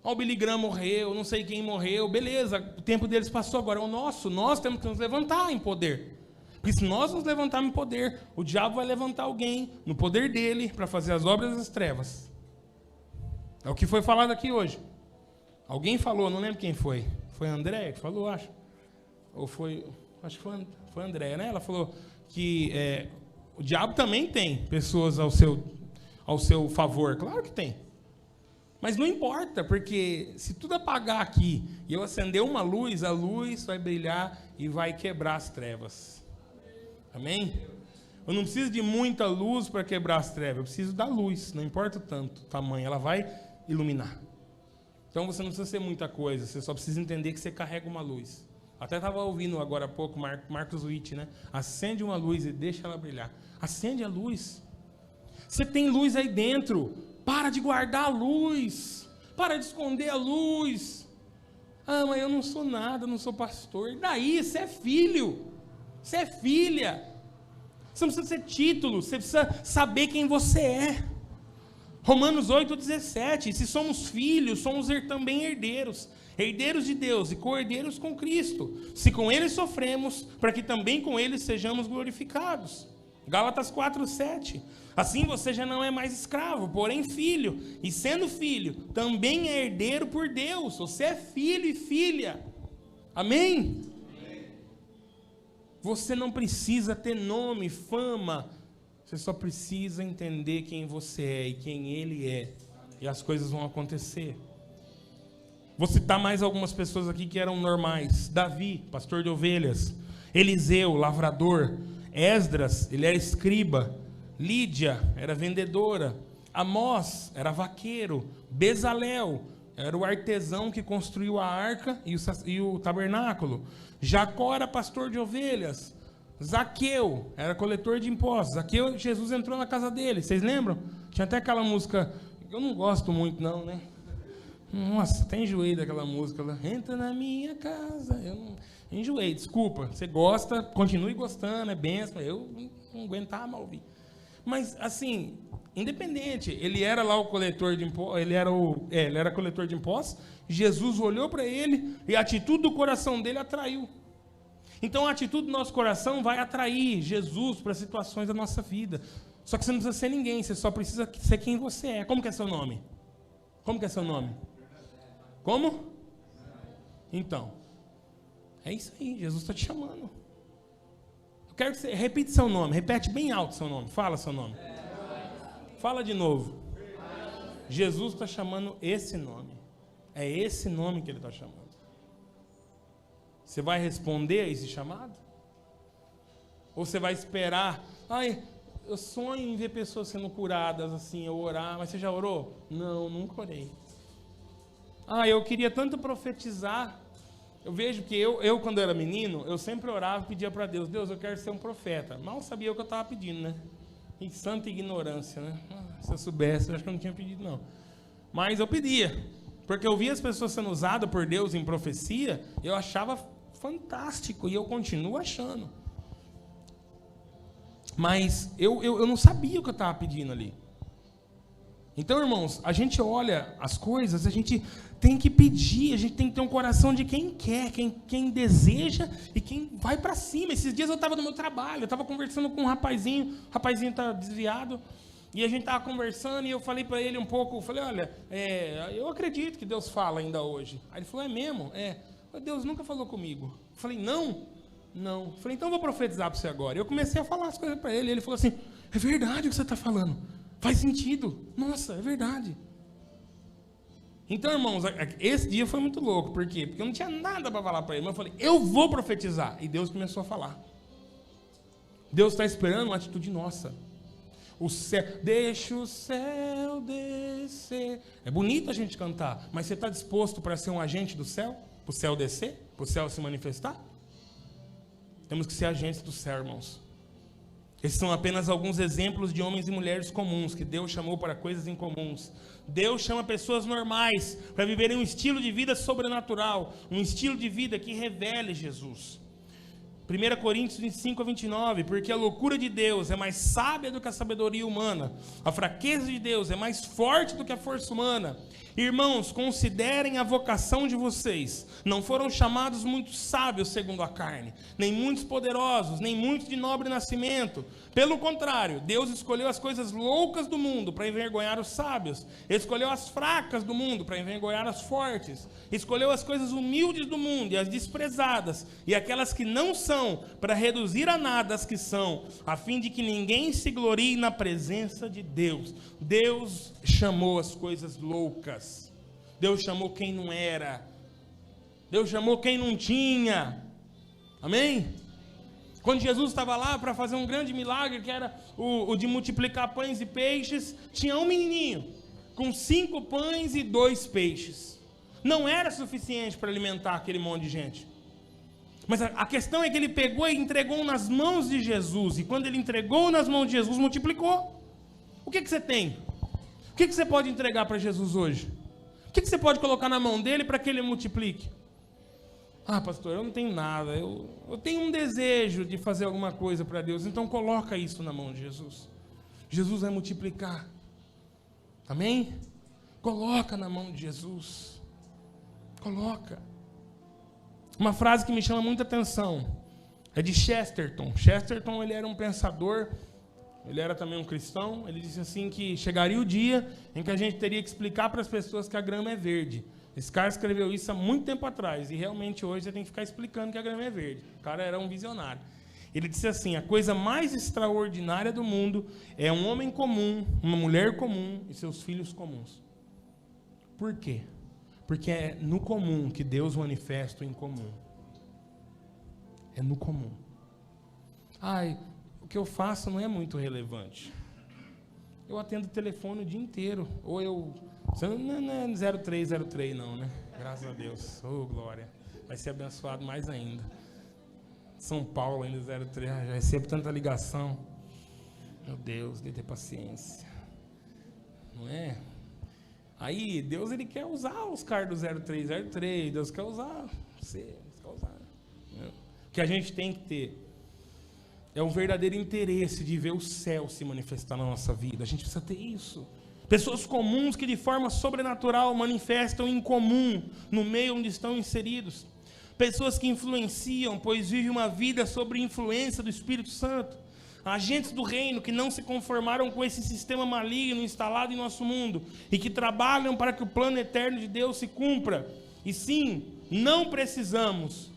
O Billy Graham morreu, não sei quem morreu, beleza, o tempo deles passou, agora é o nosso. Nós temos que nos levantar em poder. Porque se nós nos levantarmos em poder, o diabo vai levantar alguém no poder dele para fazer as obras das trevas. É o que foi falado aqui hoje. Alguém falou, não lembro quem foi. Foi a Andréia que falou, acho. Ou foi, acho que foi a Andréia, né? Ela falou que o diabo também tem pessoas ao seu favor. Claro que tem. Mas não importa, porque se tudo apagar aqui e eu acender uma luz, a luz vai brilhar e vai quebrar as trevas. Amém? Eu não preciso de muita luz para quebrar as trevas, eu preciso da luz, não importa tanto o tamanho, ela vai iluminar. Então você não precisa ser muita coisa, você só precisa entender que você carrega uma luz. Até estava ouvindo agora há pouco Marcos Witt, né? Acende uma luz e deixa ela brilhar. Acende a luz. Você tem luz aí dentro. Para de guardar a luz. Para de esconder a luz. Mas eu não sou nada, não sou pastor. E daí? Você é filho. Você é filha. Você não precisa ter título, você precisa saber quem você é. Romanos 8,17, se somos filhos, somos também herdeiros, herdeiros de Deus e co-herdeiros com Cristo, se com Ele sofremos, para que também com Ele sejamos glorificados. Gálatas 4,7, assim você já não é mais escravo, porém filho, e sendo filho, também é herdeiro por Deus, você é filho e filha. Amém? Você não precisa ter nome, fama, você só precisa entender quem você é e quem Ele é, e as coisas vão acontecer. Vou citar mais algumas pessoas aqui que eram normais. Davi, pastor de ovelhas. Eliseu, lavrador. Esdras, ele era escriba. Lídia, era vendedora. Amós, era vaqueiro. Bezalel, era o artesão que construiu a arca e o tabernáculo. Jacó era pastor de ovelhas. Zaqueu era coletor de impostos. Zaqueu, Jesus entrou na casa dele, vocês lembram? Tinha até aquela música, eu não gosto muito não, né? Nossa, até enjoei daquela música lá. Entra na minha casa. Eu não enjoei, desculpa. Você gosta, continue gostando, é benção. Eu não aguentava mal ouvir. Mas, assim, independente, ele era lá o coletor de impostos, ele era coletor de impostos. Jesus olhou para ele e a atitude do coração dele atraiu. Então, a atitude do nosso coração vai atrair Jesus para situações da nossa vida. Só que você não precisa ser ninguém, você só precisa ser quem você é. Como que é seu nome? Como que é seu nome? Como? Então, é isso aí, Jesus está te chamando. Eu quero que você repita seu nome, repete bem alto seu nome, fala seu nome. Fala de novo. Jesus está chamando esse nome. É esse nome que Ele está chamando. Você vai responder a esse chamado? Ou você vai esperar? Ai, eu sonho em ver pessoas sendo curadas assim, eu orar, mas você já orou? Não, nunca orei. Ah, eu queria tanto profetizar. Eu vejo que eu quando era menino, eu sempre orava e pedia para Deus, Deus, eu quero ser um profeta. Mal sabia o que eu estava pedindo, né? Em santa ignorância, né? Se eu soubesse, eu acho que eu não tinha pedido, não. Mas eu pedia, porque eu via as pessoas sendo usadas por Deus em profecia, eu achava fantástico, e eu continuo achando. Mas eu não sabia o que eu estava pedindo ali. Então, irmãos, a gente olha as coisas, a gente tem que pedir, a gente tem que ter um coração de quem quer, quem deseja e quem vai para cima. Esses dias eu estava no meu trabalho, eu estava conversando com um rapazinho, o rapazinho está desviado, e a gente estava conversando, e eu falei para ele um pouco, eu falei, olha, eu acredito que Deus fala ainda hoje. Aí ele falou, é mesmo? Deus nunca falou comigo. Eu falei, não. Eu falei, então eu vou profetizar para você agora. Eu comecei a falar as coisas para ele, ele falou assim, é verdade o que você está falando. Faz sentido. Nossa, é verdade. Então, irmãos, esse dia foi muito louco. Por quê? Porque eu não tinha nada para falar para ele. Mas eu falei, eu vou profetizar. E Deus começou a falar. Deus está esperando uma atitude nossa. O céu, deixa o céu descer. É bonito a gente cantar, mas você está disposto para ser um agente do céu? Para o céu descer? Para o céu se manifestar? Temos que ser agentes do céu, irmãos. Esses são apenas alguns exemplos de homens e mulheres comuns, que Deus chamou para coisas incomuns. Deus chama pessoas normais para viverem um estilo de vida sobrenatural, um estilo de vida que revele Jesus. 1 Coríntios 25:29, porque a loucura de Deus é mais sábia do que a sabedoria humana, a fraqueza de Deus é mais forte do que a força humana. Irmãos, considerem a vocação de vocês. Não foram chamados muitos sábios segundo a carne, nem muitos poderosos, nem muitos de nobre nascimento. Pelo contrário, Deus escolheu as coisas loucas do mundo para envergonhar os sábios. Escolheu as fracas do mundo para envergonhar as fortes. Escolheu as coisas humildes do mundo e as desprezadas, e aquelas que não são, para reduzir a nada as que são, a fim de que ninguém se glorie na presença de Deus. Deus chamou as coisas loucas. Deus chamou quem não era. Deus chamou quem não tinha. Amém? Quando Jesus estava lá para fazer um grande milagre, que era o de multiplicar pães e peixes, tinha um menininho com 5 pães e 2 peixes. Não era suficiente para alimentar aquele monte de gente. Mas a questão é que ele pegou e entregou nas mãos de Jesus. E quando ele entregou nas mãos de Jesus, multiplicou. O que você tem? O que você pode entregar para Jesus hoje? O que você pode colocar na mão dele para que ele multiplique? Ah, pastor, eu não tenho nada, eu tenho um desejo de fazer alguma coisa para Deus, então coloca isso na mão de Jesus. Jesus vai multiplicar. Amém? Coloca na mão de Jesus. Coloca. Uma frase que me chama muita atenção é de Chesterton. Chesterton, ele era um pensador, ele era também um cristão. Ele disse assim que chegaria o dia em que a gente teria que explicar para as pessoas que a grama é verde. Esse cara escreveu isso há muito tempo atrás, e realmente hoje você tem que ficar explicando que a grama é verde. O cara era um visionário. Ele disse assim: a coisa mais extraordinária do mundo é um homem comum, uma mulher comum e seus filhos comuns. Por quê? Porque é no comum que Deus manifesta o incomum. É no comum. Ai, o que eu faço não é muito relevante. Eu atendo o telefone o dia inteiro. Ou eu... Você não é 0303 não, né? Graças a Deus. Oh, glória. Vai ser abençoado mais ainda. São Paulo ainda 03. Já recebo tanta ligação. Meu Deus, de ter paciência. Não é? Aí, Deus, ele quer usar os caras do 0303. Deus quer usar você. Deus quer usar. O que a gente tem que ter é um verdadeiro interesse de ver o céu se manifestar na nossa vida. A gente precisa ter isso. Pessoas comuns que de forma sobrenatural manifestam em comum no meio onde estão inseridos. Pessoas que influenciam, pois vivem uma vida sob influência do Espírito Santo. Agentes do reino que não se conformaram com esse sistema maligno instalado em nosso mundo e que trabalham para que o plano eterno de Deus se cumpra. E sim, não precisamos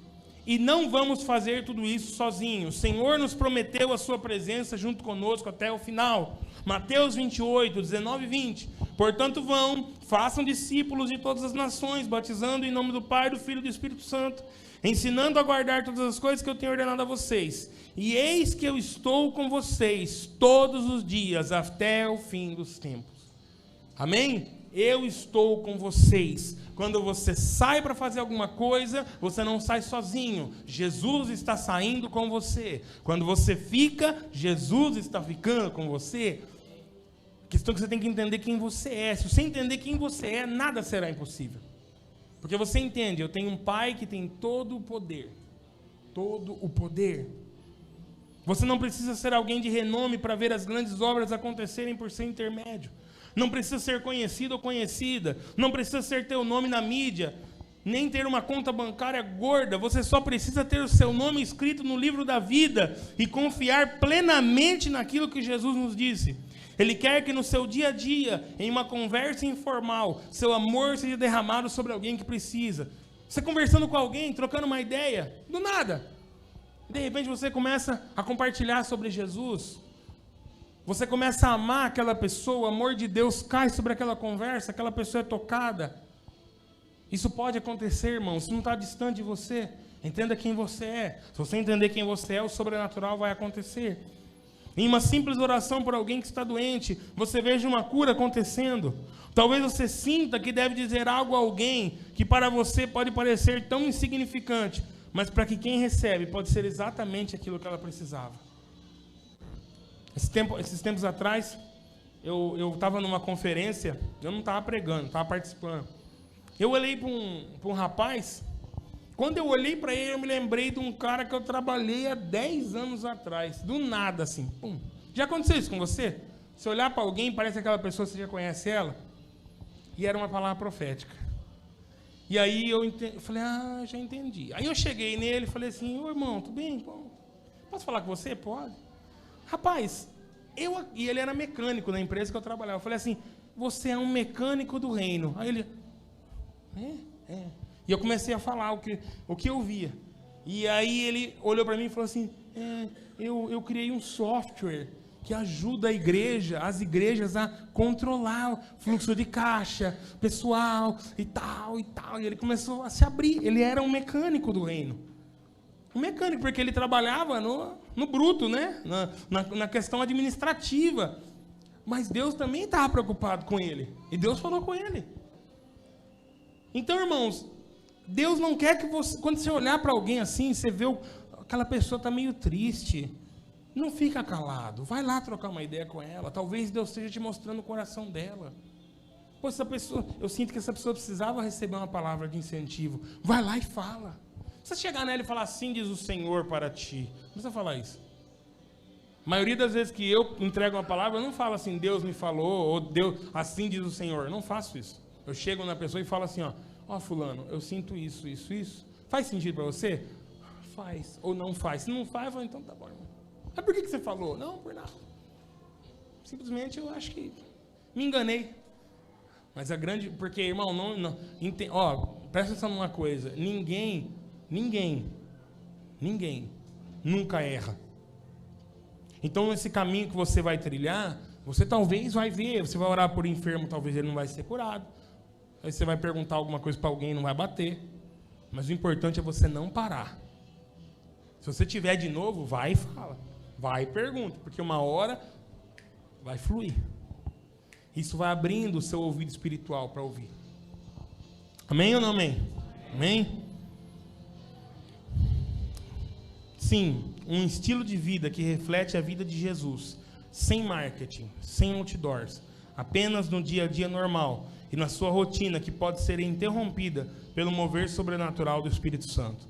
e não vamos fazer tudo isso sozinhos. O Senhor nos prometeu a sua presença junto conosco até o final. Mateus 28, 19 e 20. Portanto vão, façam discípulos de todas as nações, batizando em nome do Pai, do Filho e do Espírito Santo, ensinando a guardar todas as coisas que eu tenho ordenado a vocês. E eis que eu estou com vocês todos os dias, até o fim dos tempos. Amém? Eu estou com vocês. Quando você sai para fazer alguma coisa, você não sai sozinho. Jesus está saindo com você. Quando você fica, Jesus está ficando com você. A questão é que você tem que entender quem você é. Se você entender quem você é, nada será impossível. Porque você entende, eu tenho um Pai que tem todo o poder. Todo o poder. Você não precisa ser alguém de renome para ver as grandes obras acontecerem por ser intermédio. Não precisa ser conhecido ou conhecida. Não precisa ser teu nome na mídia. Nem ter uma conta bancária gorda. Você só precisa ter o seu nome escrito no livro da vida e confiar plenamente naquilo que Jesus nos disse. Ele quer que no seu dia a dia, em uma conversa informal, seu amor seja derramado sobre alguém que precisa. Você conversando com alguém, trocando uma ideia, do nada. De repente você começa a compartilhar sobre Jesus. Você começa a amar aquela pessoa, o amor de Deus cai sobre aquela conversa, aquela pessoa é tocada. Isso pode acontecer, irmão, isso não está distante de você. Entenda quem você é. Se você entender quem você é, o sobrenatural vai acontecer. Em uma simples oração por alguém que está doente, você veja uma cura acontecendo. Talvez você sinta que deve dizer algo a alguém que para você pode parecer tão insignificante, mas para que quem recebe pode ser exatamente aquilo que ela precisava. Esses tempos atrás, eu estava numa conferência, eu não estava pregando, estava participando. Eu olhei para um rapaz. Quando eu olhei para ele, eu me lembrei de um cara que eu trabalhei há 10 anos atrás. Do nada, assim. Pum. Já aconteceu isso com você? Você olhar para alguém, parece aquela pessoa, você já conhece ela? E era uma palavra profética. E aí eu falei, já entendi. Aí eu cheguei nele e falei assim, ô irmão, tudo bem? Posso falar com você? Pode. Rapaz, e ele era mecânico na empresa que eu trabalhava. Eu falei assim, você é um mecânico do reino. Aí ele, é. E eu comecei a falar o que eu via. E aí ele olhou para mim e falou assim, eu criei um software que ajuda as igrejas a controlar o fluxo de caixa, pessoal e tal, e tal. E ele começou a se abrir. Ele era um mecânico do reino. Um mecânico, porque ele trabalhava no bruto, né? Na questão administrativa. Mas Deus também estava preocupado com ele. E Deus falou com ele. Então, irmãos, Deus não quer que você, quando você olhar para alguém assim, você vê aquela pessoa está meio triste, não fica calado, vai lá trocar uma ideia com ela, talvez Deus esteja te mostrando o coração dela. Essa pessoa, eu sinto que essa pessoa precisava receber uma palavra de incentivo, vai lá e fala. Você chegar nela e falar assim diz o Senhor para ti. Não precisa falar isso. A maioria das vezes que eu entrego uma palavra, eu não falo assim, Deus me falou, ou Deus, assim diz o Senhor. Eu não faço isso. Eu chego na pessoa e falo assim, ó fulano, eu sinto isso. Faz sentido para você? Faz. Ou não faz. Se não faz, eu falo, então tá bom, irmão. Mas por que você falou? Não, por nada. Simplesmente eu acho que me enganei. Mas porque, irmão, presta atenção numa coisa. Ninguém nunca erra. Então, nesse caminho que você vai trilhar, você talvez vai ver, você vai orar por enfermo, talvez ele não vai ser curado. Aí você vai perguntar alguma coisa para alguém, não vai bater. Mas o importante é você não parar. Se você tiver de novo, vai e fala. Vai e pergunta, porque uma hora vai fluir. Isso vai abrindo o seu ouvido espiritual para ouvir. Amém ou não amém? Amém? Sim, um estilo de vida que reflete a vida de Jesus, sem marketing, sem outdoors, apenas no dia a dia normal e na sua rotina que pode ser interrompida pelo mover sobrenatural do Espírito Santo.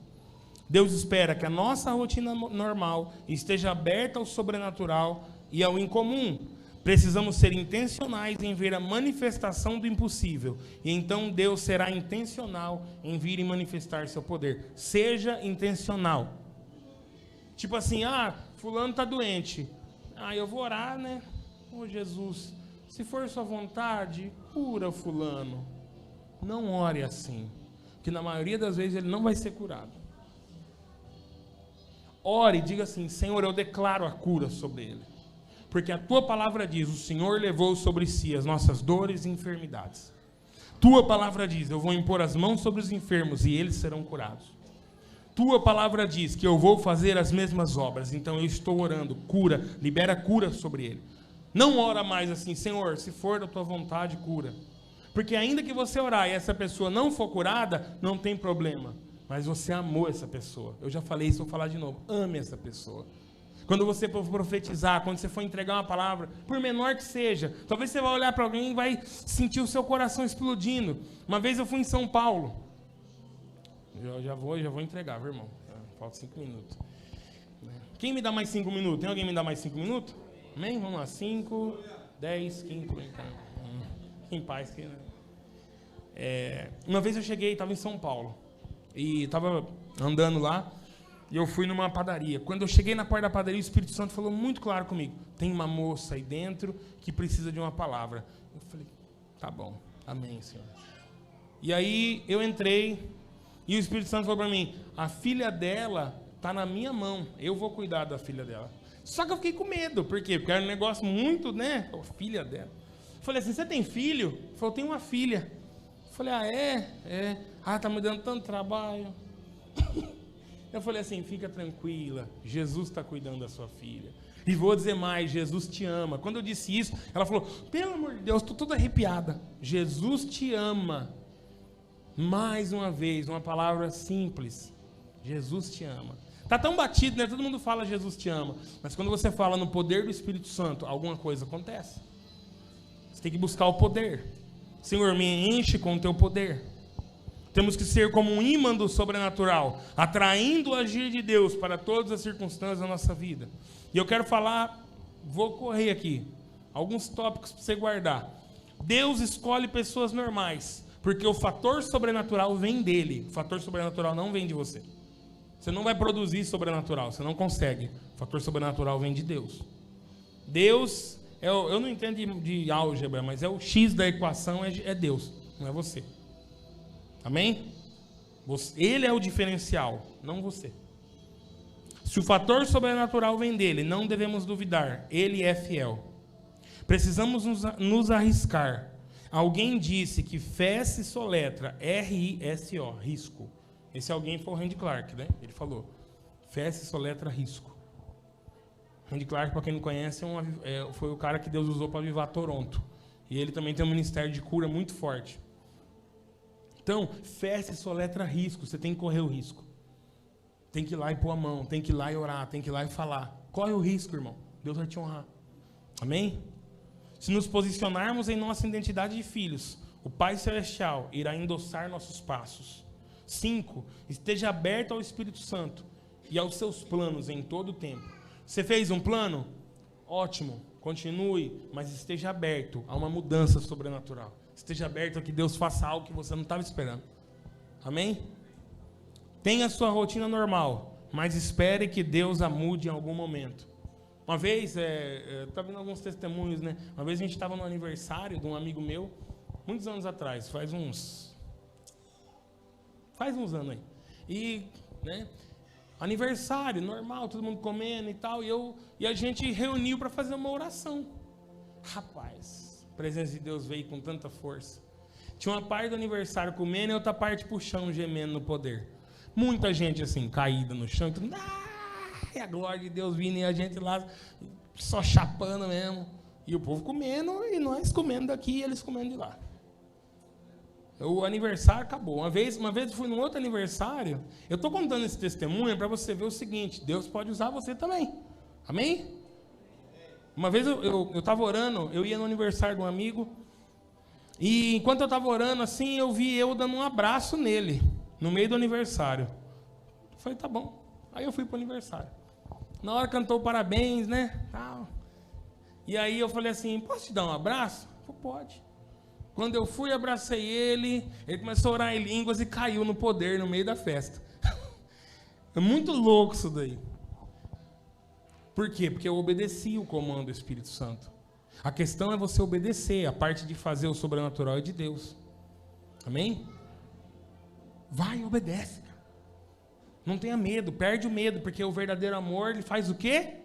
Deus espera que a nossa rotina normal esteja aberta ao sobrenatural e ao incomum. Precisamos ser intencionais em ver a manifestação do impossível. E então Deus será intencional em vir e manifestar seu poder. Seja intencional. Tipo assim, fulano está doente. Eu vou orar, né? Jesus, se for sua vontade, cura fulano. Não ore assim. Porque na maioria das vezes ele não vai ser curado. Ore e diga assim, Senhor, eu declaro a cura sobre ele. Porque a tua palavra diz, o Senhor levou sobre si as nossas dores e enfermidades. Tua palavra diz, eu vou impor as mãos sobre os enfermos e eles serão curados. Tua palavra diz que eu vou fazer as mesmas obras, então eu estou orando, cura, libera cura sobre ele. Não ora mais assim, Senhor, se for da tua vontade, cura. Porque ainda que você orar e essa pessoa não for curada, não tem problema. Mas você amou essa pessoa. Eu já falei isso, vou falar de novo. Ame essa pessoa. Quando você for profetizar, quando você for entregar uma palavra, por menor que seja, talvez você vai olhar para alguém e vai sentir o seu coração explodindo. Uma vez eu fui em São Paulo. Já vou entregar, viu, irmão? Falta 5 minutos. Quem me dá mais 5 minutos? Tem alguém me dá mais 5 minutos? Amém? Vamos lá. 5, 10, 15. Em paz. Uma vez eu cheguei, estava em São Paulo. E estava andando lá. E eu fui numa padaria. Quando eu cheguei na porta da padaria, o Espírito Santo falou muito claro comigo. Tem uma moça aí dentro que precisa de uma palavra. Eu falei, tá bom. Amém, Senhor. E aí eu entrei e o Espírito Santo falou para mim, a filha dela está na minha mão. Eu vou cuidar da filha dela. Só que eu fiquei com medo. Por quê? Porque era um negócio muito, né? A filha dela. Eu falei assim, você tem filho? Ele falou, tenho uma filha. Eu falei, é? Tá me dando tanto trabalho. Eu falei assim, fica tranquila, Jesus está cuidando da sua filha. E vou dizer mais, Jesus te ama. Quando eu disse isso, ela falou, pelo amor de Deus, estou toda arrepiada. Jesus te ama. Mais uma vez, uma palavra simples. Jesus te ama. Está tão batido, né? Todo mundo fala Jesus te ama. Mas quando você fala no poder do Espírito Santo, alguma coisa acontece. Você tem que buscar o poder. Senhor, me enche com o teu poder. Temos que ser como um ímã do sobrenatural, atraindo o agir de Deus para todas as circunstâncias da nossa vida. E eu quero falar, vou correr aqui, alguns tópicos para você guardar. Deus escolhe pessoas normais, porque o fator sobrenatural vem dele. O fator sobrenatural não vem de você. Você não vai produzir sobrenatural, você não consegue. O fator sobrenatural vem de Deus. Deus, eu não entendo de álgebra, mas é o X da equação, é Deus, não é você. Amém? Ele é o diferencial, não você. Se o fator sobrenatural vem dele, não devemos duvidar. Ele é fiel. Precisamos nos arriscar. Alguém disse que fé se soletra R-I-S-O, risco. Esse alguém foi o Randy Clark, né? Ele falou, fé se soletra risco. Randy Clark, para quem não conhece, foi o cara que Deus usou para avivar Toronto. E ele também tem um ministério de cura muito forte. Então, fé se soletra risco, você tem que correr o risco. Tem que ir lá e pôr a mão, tem que ir lá e orar, tem que ir lá e falar. Corre o risco, irmão. Deus vai te honrar. Amém? Se nos posicionarmos em nossa identidade de filhos, o Pai Celestial irá endossar nossos passos. 5, esteja aberto ao Espírito Santo e aos seus planos em todo o tempo. Você fez um plano? Ótimo, continue, mas esteja aberto a uma mudança sobrenatural. Esteja aberto a que Deus faça algo que você não estava esperando. Amém? Tenha a sua rotina normal, mas espere que Deus a mude em algum momento. Uma vez, tá vendo alguns testemunhos, né? Uma vez a gente estava no aniversário de um amigo meu, muitos anos atrás, faz uns anos aí. E, né? Aniversário, normal, todo mundo comendo e tal, e a gente reuniu para fazer uma oração. Rapaz, a presença de Deus veio com tanta força. Tinha uma parte do aniversário comendo e outra parte puxando, gemendo no poder. Muita gente assim, caída no chão, tudo, e a glória de Deus vindo e a gente lá só chapando mesmo. E o povo comendo e nós comendo daqui e eles comendo de lá. O aniversário acabou. Uma vez eu fui num outro aniversário. Eu estou contando esse testemunho para você ver o seguinte: Deus pode usar você também. Amém? Uma vez eu estava orando, eu ia no aniversário de um amigo. E enquanto eu estava orando assim, eu vi eu dando um abraço nele, no meio do aniversário. Eu falei, tá bom. Aí eu fui para o aniversário. Na hora cantou parabéns, né? Tal. E aí eu falei assim, posso te dar um abraço? Eu falei, pode. Quando eu fui, abracei ele começou a orar em línguas e caiu no poder no meio da festa. É muito louco isso daí. Por quê? Porque eu obedeci o comando do Espírito Santo. A questão é você obedecer, a parte de fazer o sobrenatural é de Deus. Amém? Vai e obedece. Não tenha medo, perde o medo, porque o verdadeiro amor, ele faz o quê?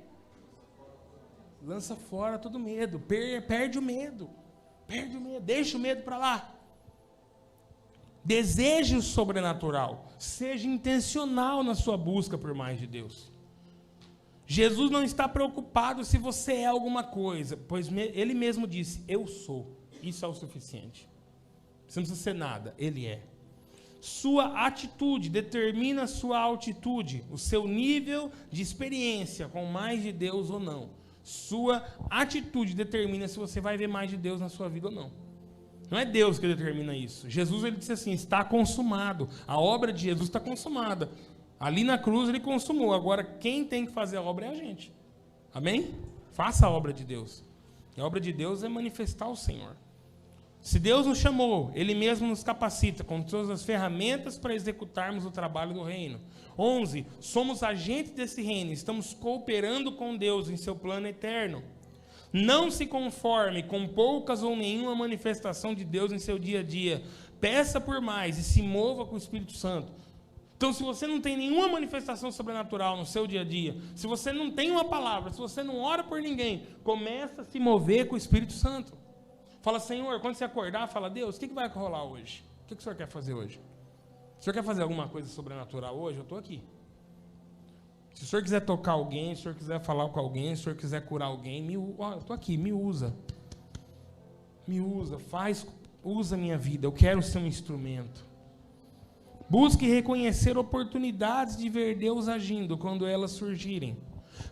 Lança fora todo medo, perde o medo. Perde o medo, deixa o medo para lá. Deseje o sobrenatural. Seja intencional na sua busca por mais de Deus. Jesus não está preocupado se você é alguma coisa, pois Ele mesmo disse, eu sou. Isso é o suficiente. Você não precisa ser nada, Ele é. Sua atitude determina a sua altitude, o seu nível de experiência com mais de Deus ou não. Sua atitude determina se você vai ver mais de Deus na sua vida ou não. Não é Deus que determina isso. Jesus, ele disse assim, está consumado. A obra de Jesus está consumada. Ali na cruz ele consumou. Agora quem tem que fazer a obra é a gente. Amém? Faça a obra de Deus. E a obra de Deus é manifestar o Senhor. Se Deus nos chamou, Ele mesmo nos capacita com todas as ferramentas para executarmos o trabalho do reino. 11. Somos agentes desse reino, estamos cooperando com Deus em seu plano eterno. Não se conforme com poucas ou nenhuma manifestação de Deus em seu dia a dia. Peça por mais e se mova com o Espírito Santo. Então, se você não tem nenhuma manifestação sobrenatural no seu dia a dia, se você não tem uma palavra, se você não ora por ninguém, começa a se mover com o Espírito Santo. Fala, Senhor, quando você acordar, fala, Deus, o que vai rolar hoje? O que o Senhor quer fazer hoje? O Senhor quer fazer alguma coisa sobrenatural hoje? Eu estou aqui. Se o Senhor quiser tocar alguém, se o Senhor quiser falar com alguém, se o Senhor quiser curar alguém, eu estou aqui, me usa. Me usa, usa a minha vida, eu quero ser um instrumento. Busque reconhecer oportunidades de ver Deus agindo quando elas surgirem.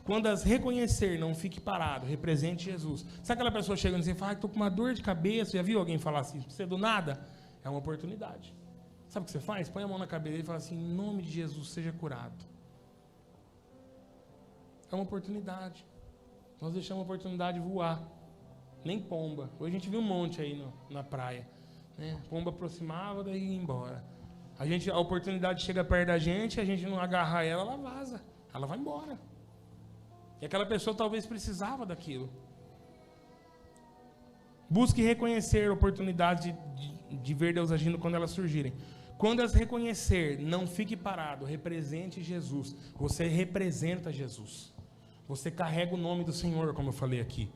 Quando as reconhecer, não fique parado, represente Jesus. Sabe aquela pessoa chegando e fala, estou com uma dor de cabeça, já viu alguém falar assim, você do nada? É uma oportunidade. Sabe o que você faz? Põe a mão na cabeça e fala assim, em nome de Jesus, seja curado. É uma oportunidade. Nós deixamos a oportunidade voar. Nem pomba. Hoje a gente viu um monte aí na praia. Né? Pomba aproximava, daí ia embora. A oportunidade chega perto da gente, a gente não agarra ela vaza. Ela vai embora. E aquela pessoa talvez precisava daquilo. Busque reconhecer oportunidades de ver Deus agindo quando elas surgirem. Quando as reconhecer, não fique parado, represente Jesus. Você representa Jesus. Você carrega o nome do Senhor, como eu falei aqui.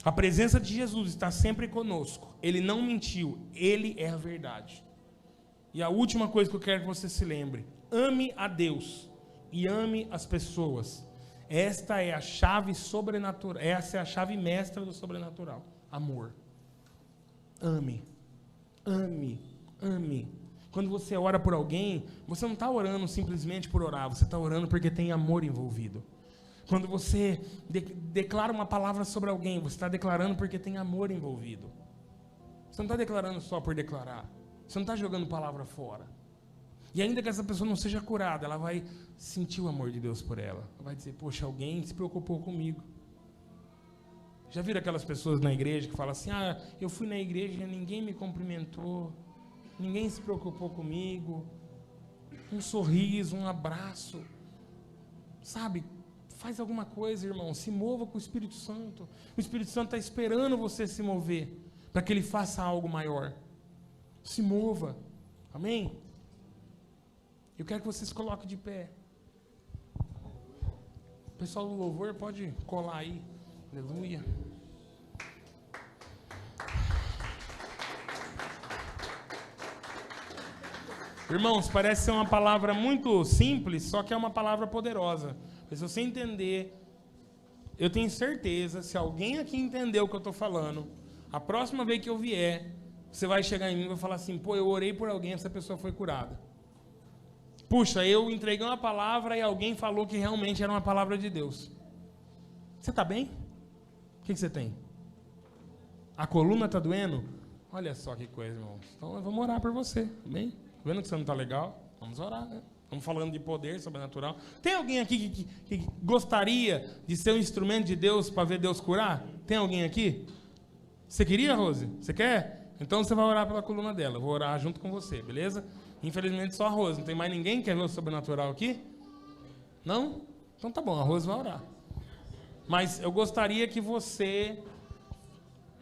A presença de Jesus está sempre conosco. Ele não mentiu, Ele é a verdade. E a última coisa que eu quero que você se lembre: ame a Deus e ame as pessoas. Esta é a chave sobrenatural, essa é a chave mestra do sobrenatural. Amor. Ame. Ame. Ame. Quando você ora por alguém, você não está orando simplesmente por orar, você está orando porque tem amor envolvido. Quando você declara uma palavra sobre alguém, você está declarando porque tem amor envolvido. Você não está declarando só por declarar. Você não está jogando palavra fora. E ainda que essa pessoa não seja curada, ela vai sentir o amor de Deus por ela. Ela vai dizer, poxa, alguém se preocupou comigo. Já viram aquelas pessoas na igreja que falam assim, eu fui na igreja e ninguém me cumprimentou, ninguém se preocupou comigo, um sorriso, um abraço, sabe? Faz alguma coisa, irmão, se mova com o Espírito Santo. O Espírito Santo está esperando você se mover, para que Ele faça algo maior. Se mova, amém? Eu quero que você se coloque de pé. O pessoal do louvor pode colar aí. Aleluia. Irmãos, parece ser uma palavra muito simples, só que é uma palavra poderosa. Mas se você entender, eu tenho certeza, se alguém aqui entender o que eu estou falando, a próxima vez que eu vier, você vai chegar em mim e vai falar assim, pô, eu orei por alguém, essa pessoa foi curada. Puxa, eu entreguei uma palavra e alguém falou que realmente era uma palavra de Deus. Você está bem? O que você tem? A coluna está doendo? Olha só que coisa, irmãos. Então vamos orar por você, amém? Vendo que você não está legal? Vamos orar, né? Estamos falando de poder sobrenatural. Tem alguém aqui que gostaria de ser um instrumento de Deus para ver Deus curar? Tem alguém aqui? Você queria, Rose? Você quer? Então você vai orar pela coluna dela. Eu vou orar junto com você, beleza? Infelizmente só a Rose. Não tem mais ninguém que quer ver o sobrenatural aqui? Não? Então tá bom, a Rose vai orar. Mas eu gostaria que você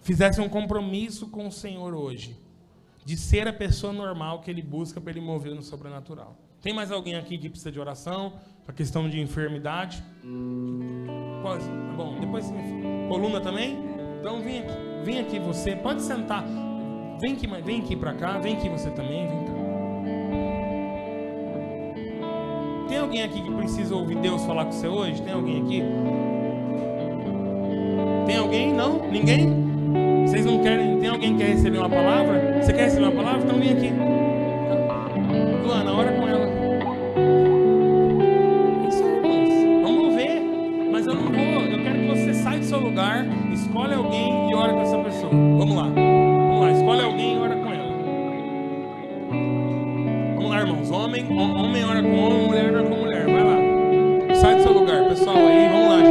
fizesse um compromisso com o Senhor hoje, de ser a pessoa normal que Ele busca para Ele mover no sobrenatural. Tem mais alguém aqui que precisa de oração, para questão de enfermidade? Pode? Tá bom, depois você me... Coluna também? Então vem aqui você, pode sentar. Vem aqui para cá, vem aqui você também, vem cá. Tem alguém aqui que precisa ouvir Deus falar com você hoje? Tem alguém aqui? Tem alguém? Não? Ninguém? Vocês não querem? Tem alguém que quer receber uma palavra? Você quer receber uma palavra? Então vem aqui. Luana, ora com ela. Isso aí, irmãos. Vamos ver. Mas eu não vou. Eu quero que você saia do seu lugar, escolhe alguém e ora com essa pessoa. Vamos lá. Vamos lá. Escolhe alguém e ora com ela. Vamos lá, irmãos. Homem ora com homem, mulher ora com mulher. Vai lá. Sai do seu lugar, pessoal. Aí, vamos lá.